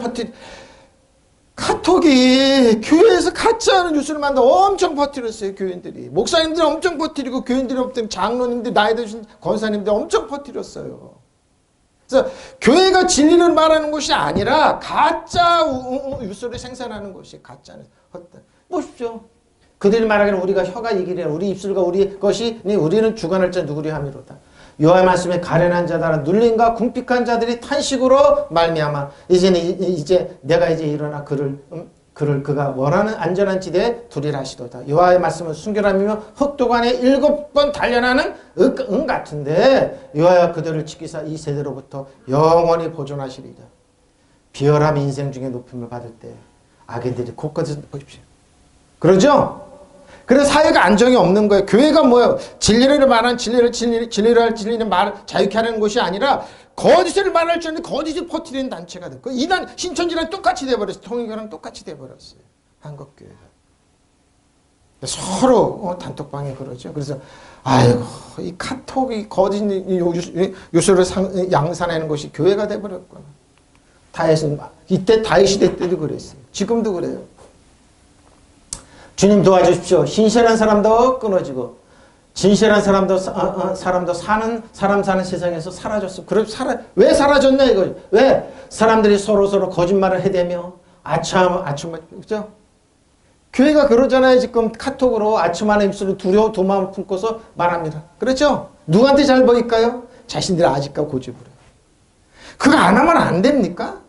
카톡이 교회에서 가짜는 뉴스를 만들어 엄청 퍼뜨렸어요. 교인들이. 목사님들 엄청 퍼뜨리고 교인들이 없던 장로님들 나이 드신 권사님들 엄청 퍼뜨렸어요. 그래서 교회가 진리를 말하는 것이 아니라 가짜 뉴스를 생산하는 것이 가짜는 헛된. 보십시오. 그들이 말하기를 우리가 혀가 이기리라. 우리 입술과 우리 것이 우리는 주관할 자 누구리 함이로다. 여호와의 말씀에 가련한 자들아 눌림과 궁핍한 자들이 탄식으로 말미암아 이제 내가 일어나 그가 원하는 안전한 지대에 두리라 하시도다. 여호와의 말씀은 순결함이며 흑도관에 7번 단련하는 은 같은데 여호와가 그들을 지키사 이 세대로부터 영원히 보존하시리다. 비열함 인생 중에 높임을 받을 때 악인들이 곳곳에서 보십시오. 그러죠? 그래서 사회가 안정이 없는 거예요. 교회가 뭐예요? 진리를 말하는 진리를 자유케 하는 것이 아니라 거짓을 말할 줄 아는 거짓을 퍼뜨리는 단체가 됐고 이단 신천지랑 똑같이 돼버렸어요. 통일교랑 똑같이 돼버렸어요. 한국교회가. 서로 단톡방에 그러죠. 그래서 아이고 이 카톡이 거짓 요소를 양산하는 것이 교회가 돼버렸구나. 다윗은 이때 다윗 시대 때도 그랬어요. 지금도 그래요. 주님 도와주십시오. 신실한 사람도 끊어지고 진실한 사람도 사람 사는 세상에서 사라졌어. 왜 사라졌냐 이거죠. 왜 사람들이 서로 거짓말을 해대며 그죠? 교회가 그러잖아요. 지금 카톡으로 아첨하는 입술을 두 마음을 품고서 말합니다. 그렇죠? 누구한테 잘 보일까요? 자신들의 아직과 고집으로. 그거 안 하면 안 됩니까?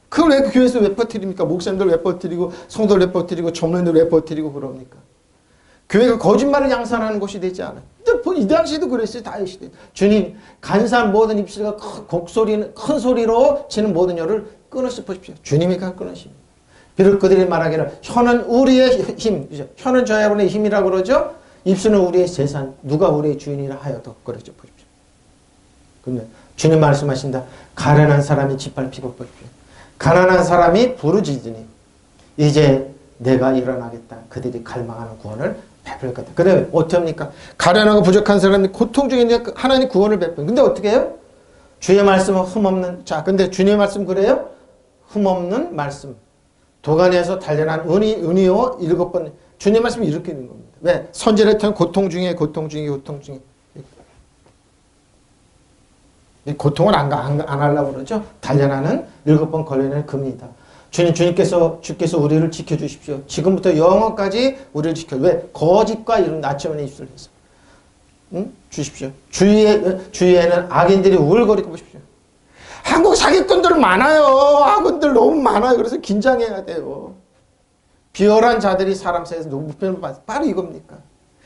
그걸 왜 교회에서 왜 퍼뜨립니까? 목사님들 왜 퍼뜨리고 성도들 왜 퍼뜨리고 전문들 왜 퍼뜨리고 그럽니까? 교회가 거짓말을 양산하는 곳이 되지 않아요. 이 당시에도 그랬어요. 다윗 시대. 주님 간사한 모든 입술과 큰 소리로 치는 모든 혀를 끊으시 보십시오. 주님이 끊으십니다. 비록 그들이 말하기를 혀는 우리의 힘, 혀는 저 여러분의 힘이라고 그러죠. 입술은 우리의 재산, 누가 우리의 주인이라 하여도 그러죠. 보십시오. 근데 주님 말씀하신다. 가련한 사람이 짓밟히고 보십시오. 가난한 사람이 부르짖으니 이제 내가 일어나겠다. 그들이 갈망하는 구원을 베풀 거다. 그래 어떻게 합니까? 가련하고 부족한 사람이 고통 중에 하나님 구원을 베풀. 근데 어떻게 해요? 주의 말씀은 흠없는. 자, 근데 주님의 말씀 그래요? 흠없는 말씀. 도가니에서 단련한 은이요 7번. 주님 말씀이 이렇게 있는 겁니다. 왜? 선지를 통해 고통 중에. 고통을 안 하려고 그러죠. 단련하는 7번 걸려내는 금이다. 주께서 우리를 지켜주십시오. 지금부터 영원까지 우리를 지켜. 왜? 거짓과 이런 나침반의 입술을 해서. 주십시오. 주위에는 악인들이 우글거리고 보십시오. 한국 사기꾼들 많아요. 악인들 너무 많아요. 그래서 긴장해야 돼요. 비열한 자들이 사람 사이에서 높임을 받아. 바로 이겁니까?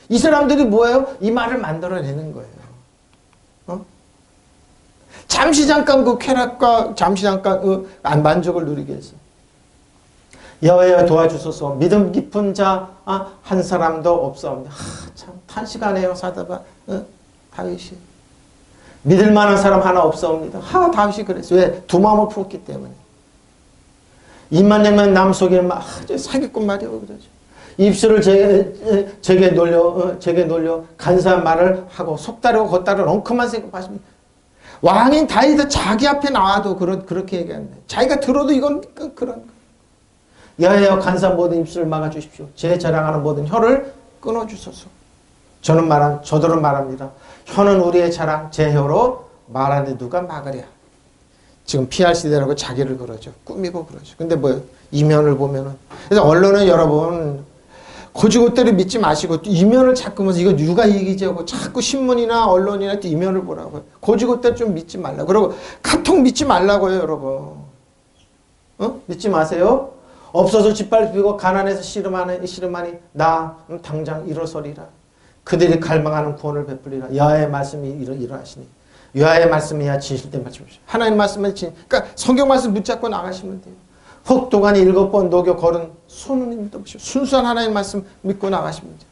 이 사람들이 뭐예요? 이 말을 만들어내는 거예요. 잠시 잠깐 그 쾌락과 잠시 잠깐 그 만족을 누리기 위해서. 여호와여 도와주소서. 믿음 깊은 자 한 사람도 없사옵니다. 참 탄식하네요. 사다가 다윗이. 믿을 만한 사람 하나 없사옵니다. 다윗이 그랬어요. 왜? 두 마음을 품었기 때문에. 입만 열면 남 속에 막 사기꾼 말이요 그러죠. 입술을 제게 놀려 간사한 말을 하고 속다르고 겉다른 엉큼한 생각하십니다. 왕인 다윗은 자기 앞에 나와도 그렇게 얘기합니다. 자기가 들어도 이건 그런 거. 여호와여 간사한 모든 입술을 막아주십시오. 제 자랑하는 모든 혀를 끊어주소서. 저들은 말합니다. 혀는 우리의 자랑, 제 혀로 말하는데 누가 막으랴. 지금 PR 시대라고 자기를 그러죠. 꾸미고 그러죠. 근데 뭐예요? 이면을 보면은. 그래서 언론은 여러분 고지고대로 믿지 마시고 이면을 자꾸 보면서 이거 누가 얘기지 하고 자꾸 신문이나 언론이나 또 이면을 보라고요. 고지고대로 좀 믿지 말라고. 그리고 카톡 믿지 말라고요, 여러분. 믿지 마세요. 없어서 짓밟히고 가난해서 씨름하니 나 당장 일어서리라. 그들이 갈망하는 구원을 베풀리라. 여호와의 말씀이 이러하시니. 여호와의 말씀이야 진실된 말씀이시오. 하나님 말씀은 그러니까 성경 말씀 붙잡고 나가시면 돼요. 혹독하니 7번 녹여 걸은 손님도 보시오. 순수한 하나님 말씀 믿고 나가시면 돼요.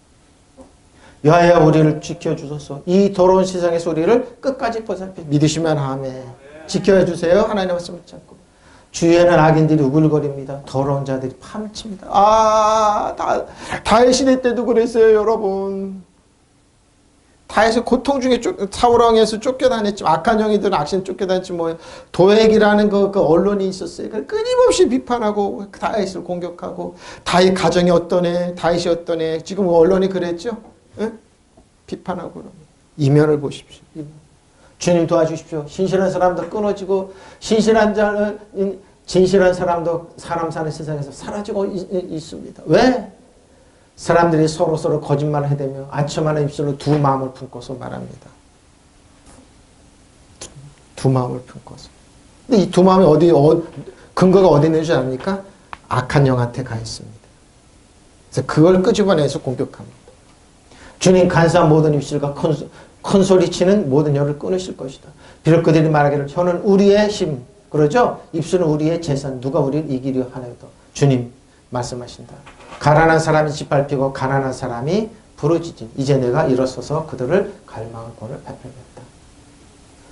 여호와여 우리를 지켜주소서. 이 더러운 세상에서 우리를 끝까지 보살펴 믿으시면 아멘. 지켜야 주세요. 하나님 말씀 붙잡고. 주위에는 악인들이 우글거립니다. 더러운 자들이 파묻힙니다. 다윗 시대 때도 그랬어요, 여러분. 다윗은 고통 중에 사울왕에서 쫓겨다녔지. 악한 영이든 악신 쫓겨다녔지. 도액이라는 그 언론이 있었어요. 끊임없이 비판하고 다윗을 공격하고 다윗 가정이 어떠네, 다윗이 어떠네. 지금 언론이 그랬죠. 비판하고 그러면 이면을 보십시오. 주님 도와주십시오. 신실한 사람도 끊어지고 진실한 사람도 사람 사는 세상에서 사라지고 있습니다. 왜? 사람들이 서로 거짓말을 해대며 아첨하는 입술로 두 마음을 품고서 말합니다. 두 마음을 품고서. 근데 이 두 마음이 근거가 어디 있는지 압니까? 악한 영한테 가 있습니다. 그래서 그걸 끄집어내서 공격합니다. 주님 간사한 모든 입술과 큰 소리치는 모든 혀를 끊으실 것이다. 비록 그들이 말하기를 혀는 우리의 힘, 그러죠? 입술은 우리의 재산, 누가 우리를 이기려 하나이다. 주님 말씀하신다. 가난한 사람이 짓밟히고 가난한 사람이 부르짖으니 이제 내가 일어서서 그들을 갈망할 권을 베풀겠다.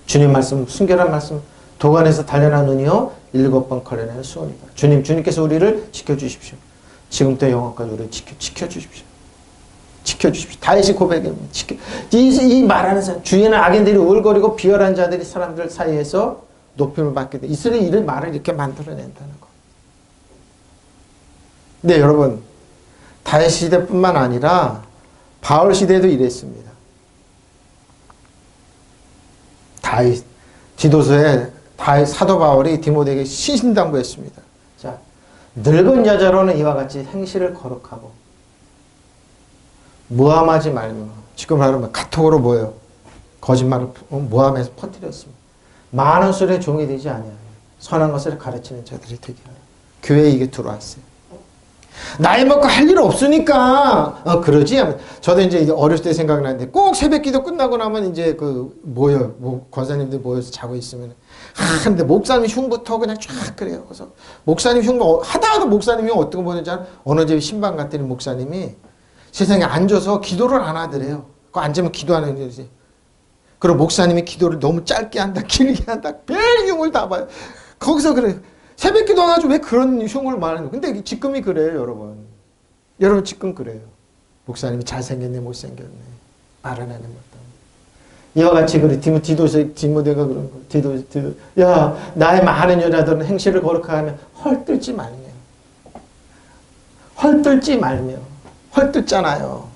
주님 말씀, 순결한 말씀, 도관에서 단련한 눈이요 7번 걸려내는 수원이다. 주님께서 우리를 지켜주십시오. 지금부터 영원까지 우리를 지켜주십시오. 지켜주십시오. 다윗이 고백입니다. 이 말하는 사람, 주위에는 악인들이 우글거리고 비열한 자들이 사람들 사이에서 높임을 받게 돼. 이스라엘이 이런 말을 이렇게 만들어낸다는 거. 네, 여러분. 다윗 시대뿐만 아니라 바울 시대도 이랬습니다. 디도서에 사도 바울이 디모데에게 신신당부했습니다. 자, 늙은 여자로는 이와 같이 행실을 거룩하고 모함하지 말며, 지금 말하면 카톡으로 뭐예요? 거짓말을 모함해서 퍼뜨렸습니다. 많은 술에 종이 되지 아니하며 선한 것을 가르치는 자들이 되게 하라. 교회에 이게 들어왔어요. 나이 먹고 할 일 없으니까 그러지. 저도 이제 어렸을 때 생각나는데 꼭 새벽기도 끝나고 나면 이제 권사님들 모여서 자고 있으면 근데 목사님 흉부터 그냥 쫙 그래요. 그래서 목사님 흉부 하다가 목사님이 어떤 거 보는지 어느 집에 신방 갔더니 목사님이 세상에 앉아서 기도를 안 하더래요. 그 앉으면 기도하는 거지. 그리고 목사님이 기도를 너무 짧게 한다, 길게 한다, 별 흉을 다 봐요. 거기서 그래요. 새벽 기도해가지고 왜 그런 흉을 말하는 거예요? 근데 지금이 그래요, 여러분. 여러분, 지금 그래요. 목사님이 잘생겼네, 못생겼네. 말 안 하는 것도. 이와 같이 그래. 디모데가 그런 거예요. 야, 나의 많은 여자들은 행실을 거룩하면 헐뜯지 말며. 헐뜯잖아요.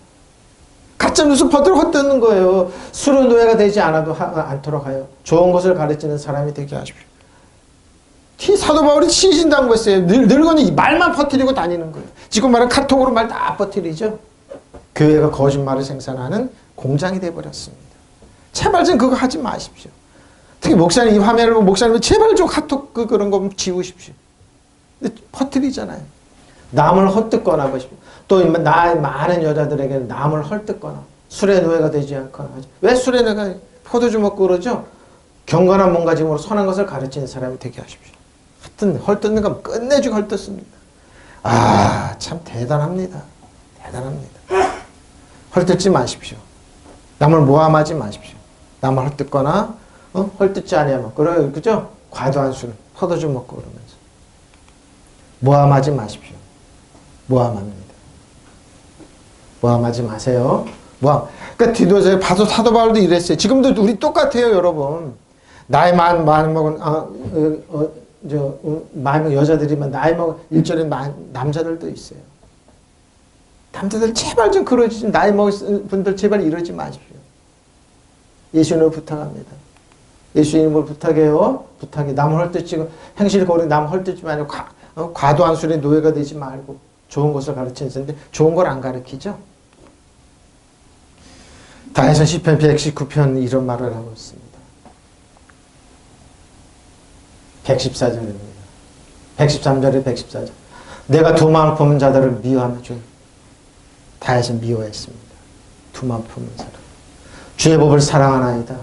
가짜뉴스 퍼뜨려 헛뜯는 거예요. 술은 노예가 되지 않도록 하여 좋은 것을 가르치는 사람이 되게 하십시오. 사도 바울이 신신당부했어요. 늙은이 말만 퍼뜨리고 다니는 거예요. 지금 말은 카톡으로 말 다 퍼뜨리죠. 교회가 거짓말을 생산하는 공장이 돼버렸습니다. 제발 좀 그거 하지 마십시오. 특히 목사님 이 화면을 보고 목사님 제발 좀 카톡 그런 거 지우십시오. 근데 퍼뜨리잖아요. 남을 헛뜯거나 보십시오. 또 나의 많은 여자들에게는 남을 헐뜯거나 술의 노예가 되지 않거나 하죠. 왜 술의 노예가 포도주 먹고 그러죠? 경건한 몸가짐으로 선한 것을 가르치는 사람이 되게 하십시오. 하여튼 헐뜯는 건 끝내주고 헐뜯습니다. 아, 참 대단합니다. 대단합니다. 헐뜯지 마십시오. 남을 모함하지 마십시오. 남을 헐뜯거나 헐뜯지 아니하면 그죠? 과도한 술, 포도주 먹고 그러면서 모함하지 마십시오. 모함합니다. 모함하지 마세요. 모함. 그러니까 디도서 사도 바울도 이랬어요. 지금도 우리 똑같아요, 여러분. 나이 많은 먹은 나이 먹은 여자들이면 나이 먹은 일절에 남자들도 있어요. 남자들 제발 좀 그러지 좀 나이 먹은 분들 제발 이러지 마십시오. 예수님을 부탁합니다. 예수님을 부탁해요. 부탁해. 남을 헐뜯지 행실 거리 남 헐뜯지 말고 과도한 술의 노예가 되지 말고 좋은 것을 가르치는데 좋은 걸 안 가르치죠. 다윗은 시편 119편 이런 말을 하고 있습니다. 114절입니다. 113절에 114절. 내가 두 마음 품은 자들을 미워하며 다윗은 미워했습니다. 두 마음 품은 사람. 주의 법을 사랑하나이다.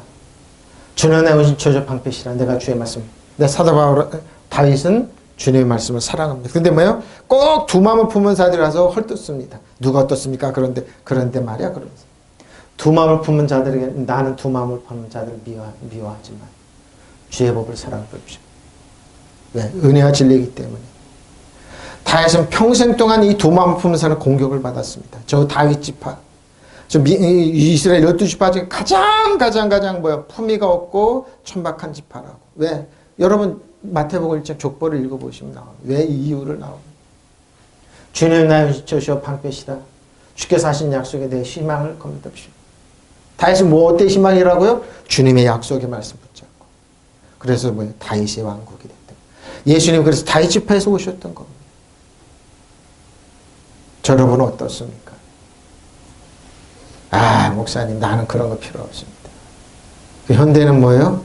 주는 내 은신처죠 방패시라. 내가 주의 말씀. 내 사도 바울 다윗은 주님의 말씀을 사랑합니다. 근데 뭐예요? 꼭 두 마음을 품은 자들이라서 헐뜯습니다. 누가 어떻습니까? 그런데 말이야 그러면서. 두 마음을 품은 자들에게 나는 두 마음을 품은 자들을 미워하지만 주의 법을 사랑하십시오. 왜? 은혜와 진리이기 때문에. 다윗은 평생 동안 이 두 마음을 품은 사람 공격을 받았습니다. 저 다윗 지파, 저 이스라엘 12지파 중에 가장 뭐야? 품위가 없고 천박한 지파라고. 왜? 여러분 마태복음 1장 족보를 읽어보시면 나옵니다. 왜 이 이유를 나옵니다. 주님 나의 은신처시오 방패시다. 주께서 하신 약속에 대해 희망을 겁니다. 다윗은 뭐 어때 희망이라고요? 주님의 약속의 말씀 붙잡고. 그래서 뭐예요? 다윗의 왕국이 됐다. 예수님 그래서 다윗 지파에서 오셨던 겁니다. 여러분은 어떻습니까? 아, 목사님 나는 그런 거 필요 없습니다. 그 현대는 뭐예요?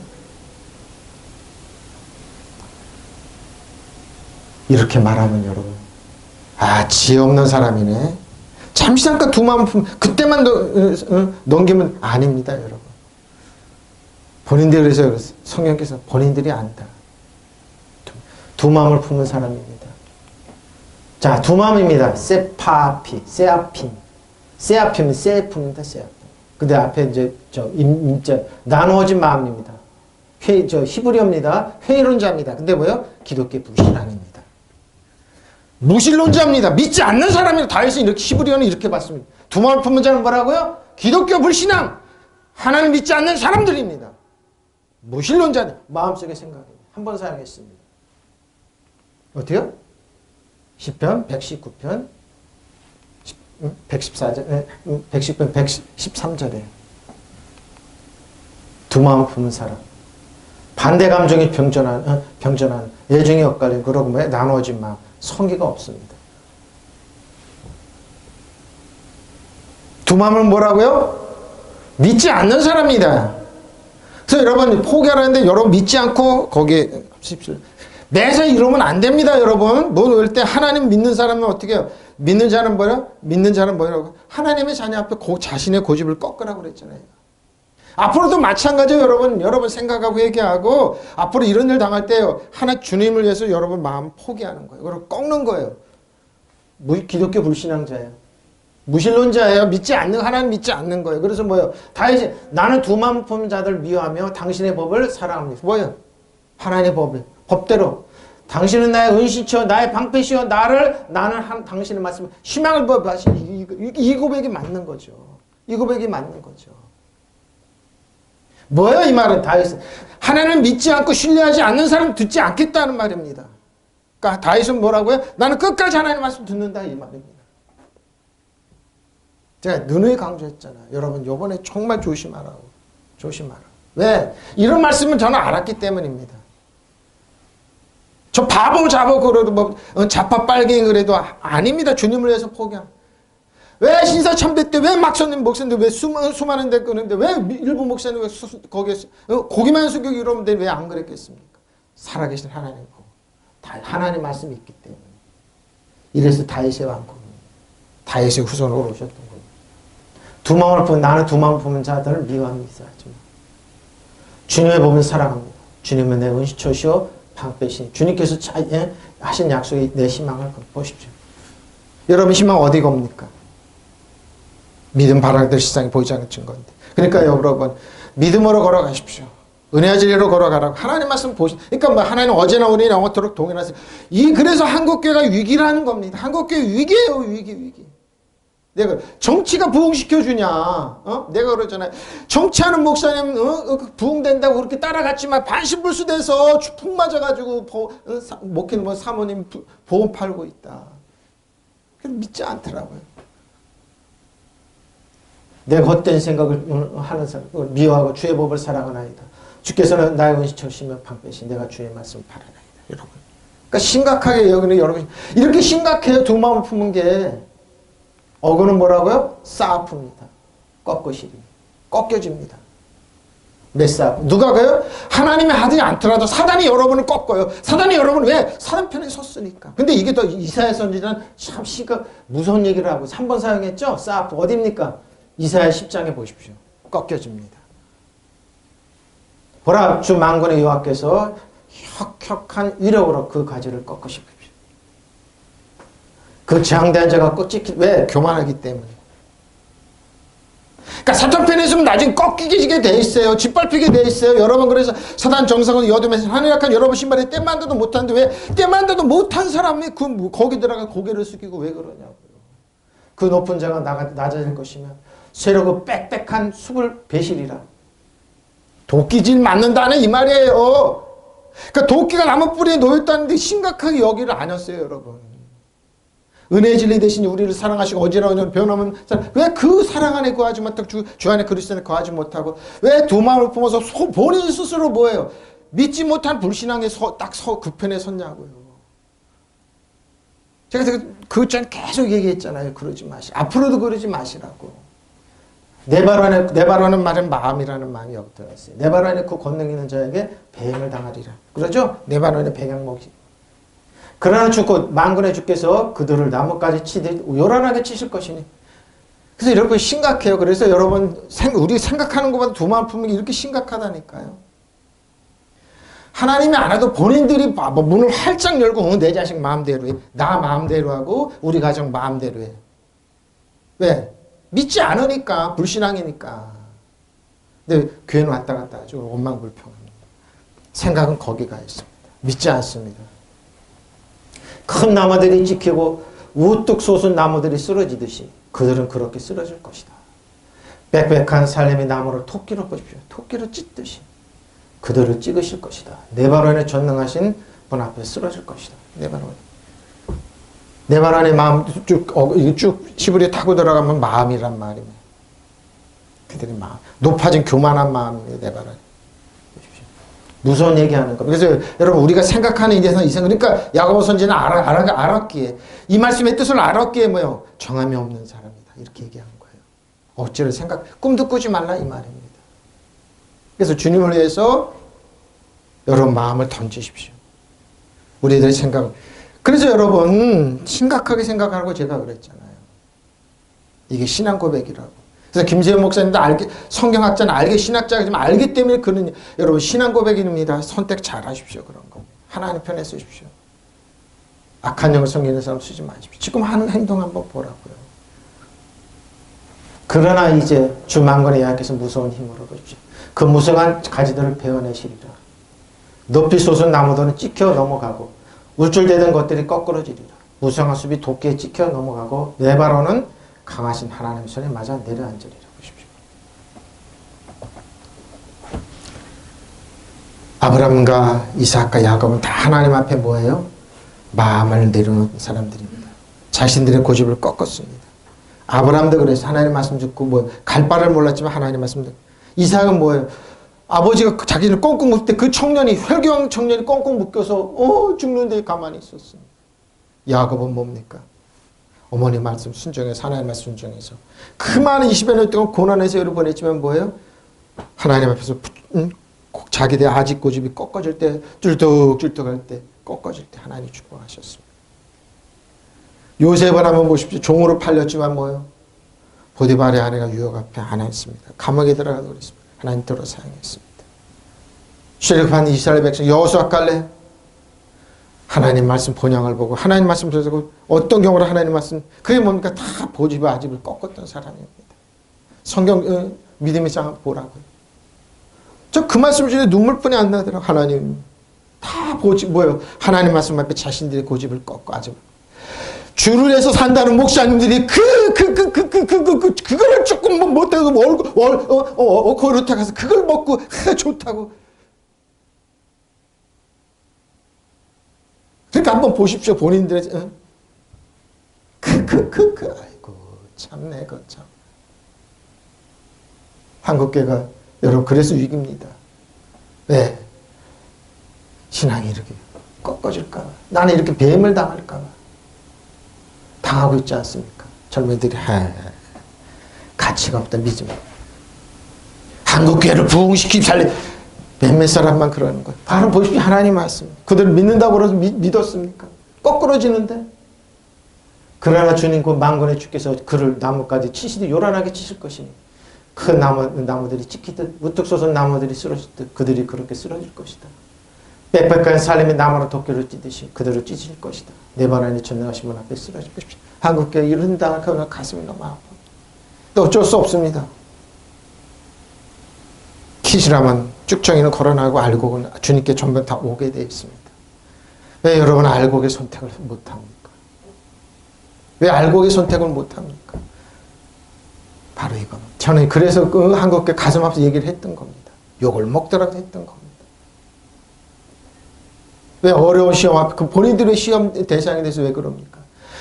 이렇게 말하면 여러분, 아, 지혜 없는 사람이네. 잠시 잠깐 두 마음 품으면 그때만 넘기면 아닙니다, 여러분. 본인들이 그래서 성령께서 본인들이 안다. 두 마음을 품은 사람입니다. 자, 두 마음입니다. 세파피, 세아핌. 세아핌은 세품입니다, 세아핌. 근데 앞에 이제 나누어진 마음입니다. 히브리어입니다. 회의론자입니다. 근데 뭐요? 기독교 불신앙입니다. 무신론자입니다. 믿지 않는 사람이 다윗은 이렇게 히브리어는 이렇게 봤습니다. 두 마음을 품은 자는 뭐라고요? 기독교 불신앙. 하나님 믿지 않는 사람들입니다. 무신론자는 마음속의 생각입니다. 한번 사용했습니다. 어때요? 시편 119편 114절 110편 113절에 두 마음 품은 사람 반대 감정이 병전한 애정이 엇갈린 그러고 뭐 나누어진 마음 성기가 없습니다. 두 마음은 뭐라고요? 믿지 않는 사람이다. 그래서 여러분 포기하라는데 여러분 믿지 않고 거기에 하십시오. 매사 이러면 안 됩니다, 여러분. 뭐 그럴 때 하나님 믿는 사람은 어떻게 해요? 믿는 자는 뭐야? 믿는 자는 뭐라고? 하나님의 자녀 앞에 자신의 고집을 꺾으라고 그랬잖아요. 앞으로도 마찬가지예요, 여러분. 여러분 생각하고 회개하고 앞으로 이런 일 당할 때 하나 주님을 위해서 여러분 마음 포기하는 거예요. 그리고 꺾는 거예요. 기독교 불신앙자예요. 무신론자예요. 믿지 않는 하나님 믿지 않는 거예요. 그래서 뭐예요? 다윗이 나는 두 마음 품은 자들을 미워하며 당신의 법을 사랑합니다. 뭐예요? 하나님의 법대로 당신은 나의 은신처 나의 방패시여 나는 당신의 말씀을 희망을 보하시니 이 고백이 맞는 거죠. 이 고백이 맞는 거죠. 뭐예요 이 말은? 다윗은 하나님을 믿지 않고 신뢰하지 않는 사람 듣지 않겠다는 말입니다. 그러니까 다윗은 뭐라고요? 나는 끝까지 하나님의 말씀 듣는다 이 말입니다. 제가 누누이 강조했잖아요. 여러분 이번에 정말 조심하라고. 조심하라. 왜? 이런 말씀은 저는 알았기 때문입니다. 저 바보 그래도 뭐 자파 빨갱이 그래도 아닙니다. 주님을 위해서 포기함. 왜 신사참배 때 왜 목사님 왜 수많은 데 끄는데 왜 일부 목사님 왜 거기에 고기만 숙이고 이러면 왜 안 그랬겠습니까? 살아계신 하나님 보고 하나님 말씀이 있기 때문에. 이래서 다윗의 왕국, 다윗의 후손으로 오셨던 거예요. 두 마음을 품은 나는 두 마음을 품은 자들을 미워합니다. 주님의 법은 사랑합니다. 주님은 내 은시초시요 방패시니 주님께서 하신 약속이 내 희망을 보십시오. 여러분 희망 어디 겁니까? 믿음 바라들 시장이 보이지 않는 증거인데. 그러니까 여러분 믿음으로 걸어가십시오. 은혜의 진리로 걸어가라고 하나님 말씀 그러니까 뭐 하나님 어제나 오늘이나 영원토록 동일하세요. 그래서 한국교회가 위기라는 겁니다. 한국교회 위기예요. 위기. 내가 정치가 부흥시켜주냐? 내가 그러잖아요. 정치하는 목사님 부흥된다고 그렇게 따라갔지만 반신불수돼서 푹 맞아가지고 목회는 뭐 사모님 보험 팔고 있다. 믿지 않더라고요. 내가 헛된 생각을 하는 사람을 미워하고 주의 법을 사랑하나이다. 주께서는 나의 은시초시며 방패시 내가 주의 말씀을 바라나이다. 여러분. 그러니까 심각하게 여기는 여러분 이렇게 심각해요. 두 마음을 품은 게. 어그는 뭐라고요? 싸아픕니다. 꺾여집니다. 메싸. 누가 가요? 하나님이 하지 않더라도 사단이 여러분을 꺾어요. 사단이 여러분을 왜? 사단 편에 섰으니까. 근데 이게 더 이사야 선지자는 참 무서운 얘기를 하고 3번 사용했죠? 싸아프. 어디입니까? 이사야 10장에 보십시오. 꺾여집니다. 보라 주 만군의 여호와께서 혁혁한 위력으로 그 가지를 꺾으십시오. 그 장대한 자가 왜? 교만하기 때문에. 그러니까 사탄 편에 있으면 나중에 꺾이게 돼 있어요. 짓밟히게 돼 있어요. 여러분 그래서 사단 정상은 여둠에서 하늘 약한 여러분 신발에 때만 둬도 못하는데 왜 때만 둬도 못한 사람이 거기 들어가 고개를 숙이고 왜 그러냐고요. 그 높은 자가 낮아질 것이며 세력은 빽빽한 숲을 배실이라. 도끼질 맞는다는 이 말이에요. 그러니까 도끼가 나무 뿌리에 놓였다는데 심각하게 여기를 안 했어요, 여러분. 은혜의 진리 대신 우리를 사랑하시고 어지러운 변함은 왜 그 사랑 안에 거하지 못하고 주 안에 그리스도 안에 거하지 못하고 왜 두 마음을 품어서 본인 스스로 뭐예요? 믿지 못한 불신앙에 그 편에 섰냐고요. 제가 그 전 계속 얘기했잖아요. 그러지 마시. 앞으로도 그러지 마시라고. 내 발 안에 말은 마음이라는 마음이 여기 들어있어요. 내 발 안에 그 권능 있는 자에게 배임을 당하리라. 그러죠? 내 발 안에 백양목이. 그러나 만군의 주께서 그들을 나뭇가지 치듯 요란하게 치실 것이니. 그래서 여러분 심각해요. 그래서 여러분 우리 생각하는 것보다 두 마음 품는 게 이렇게 심각하다니까요. 하나님이 안 해도 본인들이 문을 활짝 열고 내 자식 마음대로 해. 나 마음대로 하고 우리 가정 마음대로 해. 왜? 믿지 않으니까. 불신앙이니까. 근데 교회는 왔다 갔다 하죠. 원망불평합니다. 생각은 거기 가 있습니다. 믿지 않습니다. 큰 나무들이 찍히고 우뚝 솟은 나무들이 쓰러지듯이 그들은 그렇게 쓰러질 것이다. 빽빽한 살림의 나무를 토끼로 보십시오. 토끼로 찢듯이 그들을 찍으실 것이다. 내 발 안에 전능하신 분 앞에 쓰러질 것이다. 내 발 안에 마음 쭉 시부리에 타고 들어가면 마음이란 말입니다. 그들의 마음. 높아진 교만한 마음이에요. 내 발 안에. 무서운 얘기하는 거. 그래서 여러분 우리가 생각하는 일에서 이 생각. 그러니까 야고보 선지자는 알았기에 이 말씀의 뜻을 알았기에 뭐요? 정함이 없는 사람이다. 이렇게 얘기한 거예요. 억지로 꿈도 꾸지 말라 이 말입니다. 그래서 주님을 위해서 여러분 마음을 던지십시오. 우리들의 생각. 그래서 여러분 심각하게 생각하라고 제가 그랬잖아요. 이게 신앙 고백이라고. 그래서 김재현 목사님도 성경학자는 신학자지만 알기 때문에 그런 여러분 신앙 고백입니다. 선택 잘 하십시오. 그런 거. 하나님 편에 쓰십시오. 악한 영을 섬기는 사람 쓰지 마십시오. 지금 하는 행동 한번 보라고요. 그러나 이제 주 만군의 여호와께서 무서운 힘으로 보십시오. 그 무성한 가지들을 베어내시리라. 높이 솟은 나무들은 찍혀 넘어가고 울줄대던 것들이 거꾸러지리라. 무성한 숲이 도끼에 찍혀 넘어가고 내 바로는 강하신 하나님의 손에 맞아 내려앉으리라. 보십시오. 아브라함과 이삭과 야곱은 다 하나님 앞에 뭐예요? 마음을 내려놓은 사람들입니다. 자신들의 고집을 꺾었습니다. 아브라함도 그래서 하나님 말씀 듣고 갈 바를 몰랐지만 하나님 말씀 듣고. 이삭은 뭐예요? 아버지가 자기를 꽁꽁 묶을 때 그 청년이 혈경 청년이 꽁꽁 묶여서 죽는데 가만히 있었습니다. 야곱은 뭡니까? 어머니 말씀 순종해서 하나님 말씀 순종해서 그 많은 20여 년 동안 고난의 세월을 보냈지만 뭐예요? 하나님 앞에서 자기의 아직 고집이 꺾어질 때 쫄떡쫄떡할 때 꺾어질 때 하나님이 축복하셨습니다. 요셉을 한번 보십시오. 종으로 팔렸지만 뭐예요? 보디발의 아내가 유혹 앞에 안 했습니다. 감옥에 들어가도 그랬습니다. 하나님 들어 사용했습니다. 출애굽한 이스라엘 백성 여호수아 갈렙 하나님 말씀 본향을 보고 하나님 말씀 들고 어떤 경우로 하나님 말씀 그게 뭡니까? 다 보집의 아집을 꺾었던 사람입니다. 성경 믿음의 장 보라고요. 저 그 말씀 중에 눈물뿐이 안 나더라고요. 하나님 다 보집 뭐예요? 하나님 말씀 앞에 자신들의 고집을 꺾고 아집 주를 해서 산다는 목사님들이 그거를 조금 못해도 그렇다 가서 그걸 먹고 좋다고. 그러니까 한번 보십시오. 본인들의 아이고 참내 그 참. 한국교회가 여러분 그래서 위기입니다. 왜? 신앙이 이렇게 꺾어질까 봐. 나는 이렇게 뱀을 당할까 봐. 당하고 있지 않습니까? 젊은이들이 가치가 없다 믿음. 한국교회를 부흥시키기 살려 몇몇 사람만 그러는 거예요. 바로 보십시오. 하나님 말씀. 그들을 믿는다고 그래서 믿었습니까? 거꾸로지는데. 그러나 주님 그 만군의 주께서 그를 나무까지 치시듯 요란하게 치실 것이니 큰 나무들이 찍히듯 우뚝 솟은 나무들이 쓰러지듯 그들이 그렇게 쓰러질 것이다. 빽빽한 살림의 나무로 도끼를 찌듯이 그들을 찢을 것이다. 내 발 안에 전능하신 분 앞에 쓰러질 것이다. 한국교회 이런 당할까 가슴이 너무 아파. 또 어쩔 수 없습니다. 키시라만 쭉정이는 걸어나가고 알곡은 주님께 전부 다 오게 되어 있습니다. 왜 여러분 알곡의 선택을 못합니까? 왜 알곡의 선택을 못합니까? 바로 이겁니다. 저는 그래서 그 한국교회 가슴 아파서 얘기를 했던 겁니다. 욕을 먹더라도 했던 겁니다. 왜 어려운 시험 앞에 그 본인들의 시험 대상에 대해서 왜 그럽니까?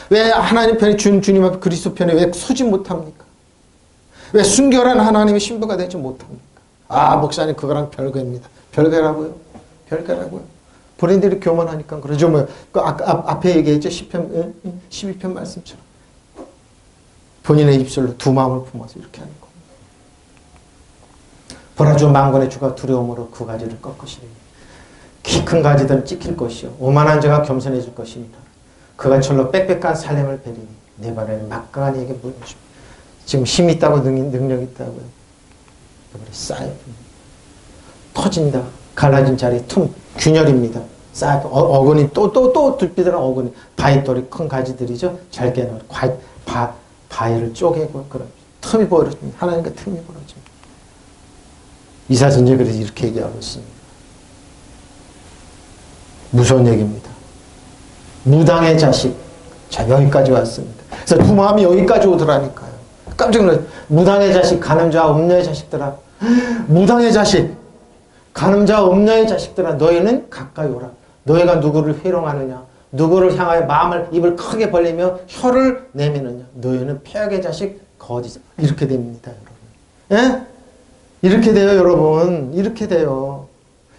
왜 하나님 편에 주님 앞에 그리스도 편에 왜 서지 못합니까? 왜 순결한 하나님의 신부가 되지 못합니까? 아 목사님 그거랑 별개입니다. 별개라고요? 별개라고요? 본인들이 교만하니까 그러죠. 뭐 그 앞에 얘기했죠. 10편 12편 말씀처럼 본인의 입술로 두 마음을 품어서 이렇게 하는 겁니다. 보라 주 만군의 주가 두려움으로 그 가지를 꺾으시니 키 큰 가지들은 찍힐 것이요 오만한 자가 겸손해질 것이니라. 그가 철로 빽빽한 살렘을 베리니 내 발에 막강한 이에게 물으십니다. 지금 힘 있다고 능력 있다고요. 쌓여 터진다. 갈라진 자리 틈 균열입니다. 쌓여 어근이 또 들비들은 어근이 바위돌이 큰 가지들이죠. 잘게 넣어 바위를 쪼개고 그런 틈이 벌어집니다. 하나님과 틈이 벌어집니다. 이사전쟁 그래서 이렇게 얘기하고 있습니다. 무서운 얘기입니다. 무당의 자식. 자 여기까지 왔습니다. 그래서 두 마음이 여기까지 오더라니까요. 깜짝 놀랐어요. 무당의 자식, 간음자와 음녀의 자식들아. 무당의 자식, 간음자와 음녀의 자식들아. 너희는 가까이 오라. 너희가 누구를 회롱하느냐. 누구를 향하여 입을 크게 벌리며 혀를 내미느냐. 너희는 폐악의 자식, 거짓. 이렇게 됩니다, 여러분. 예? 이렇게 돼요, 여러분. 이렇게 돼요.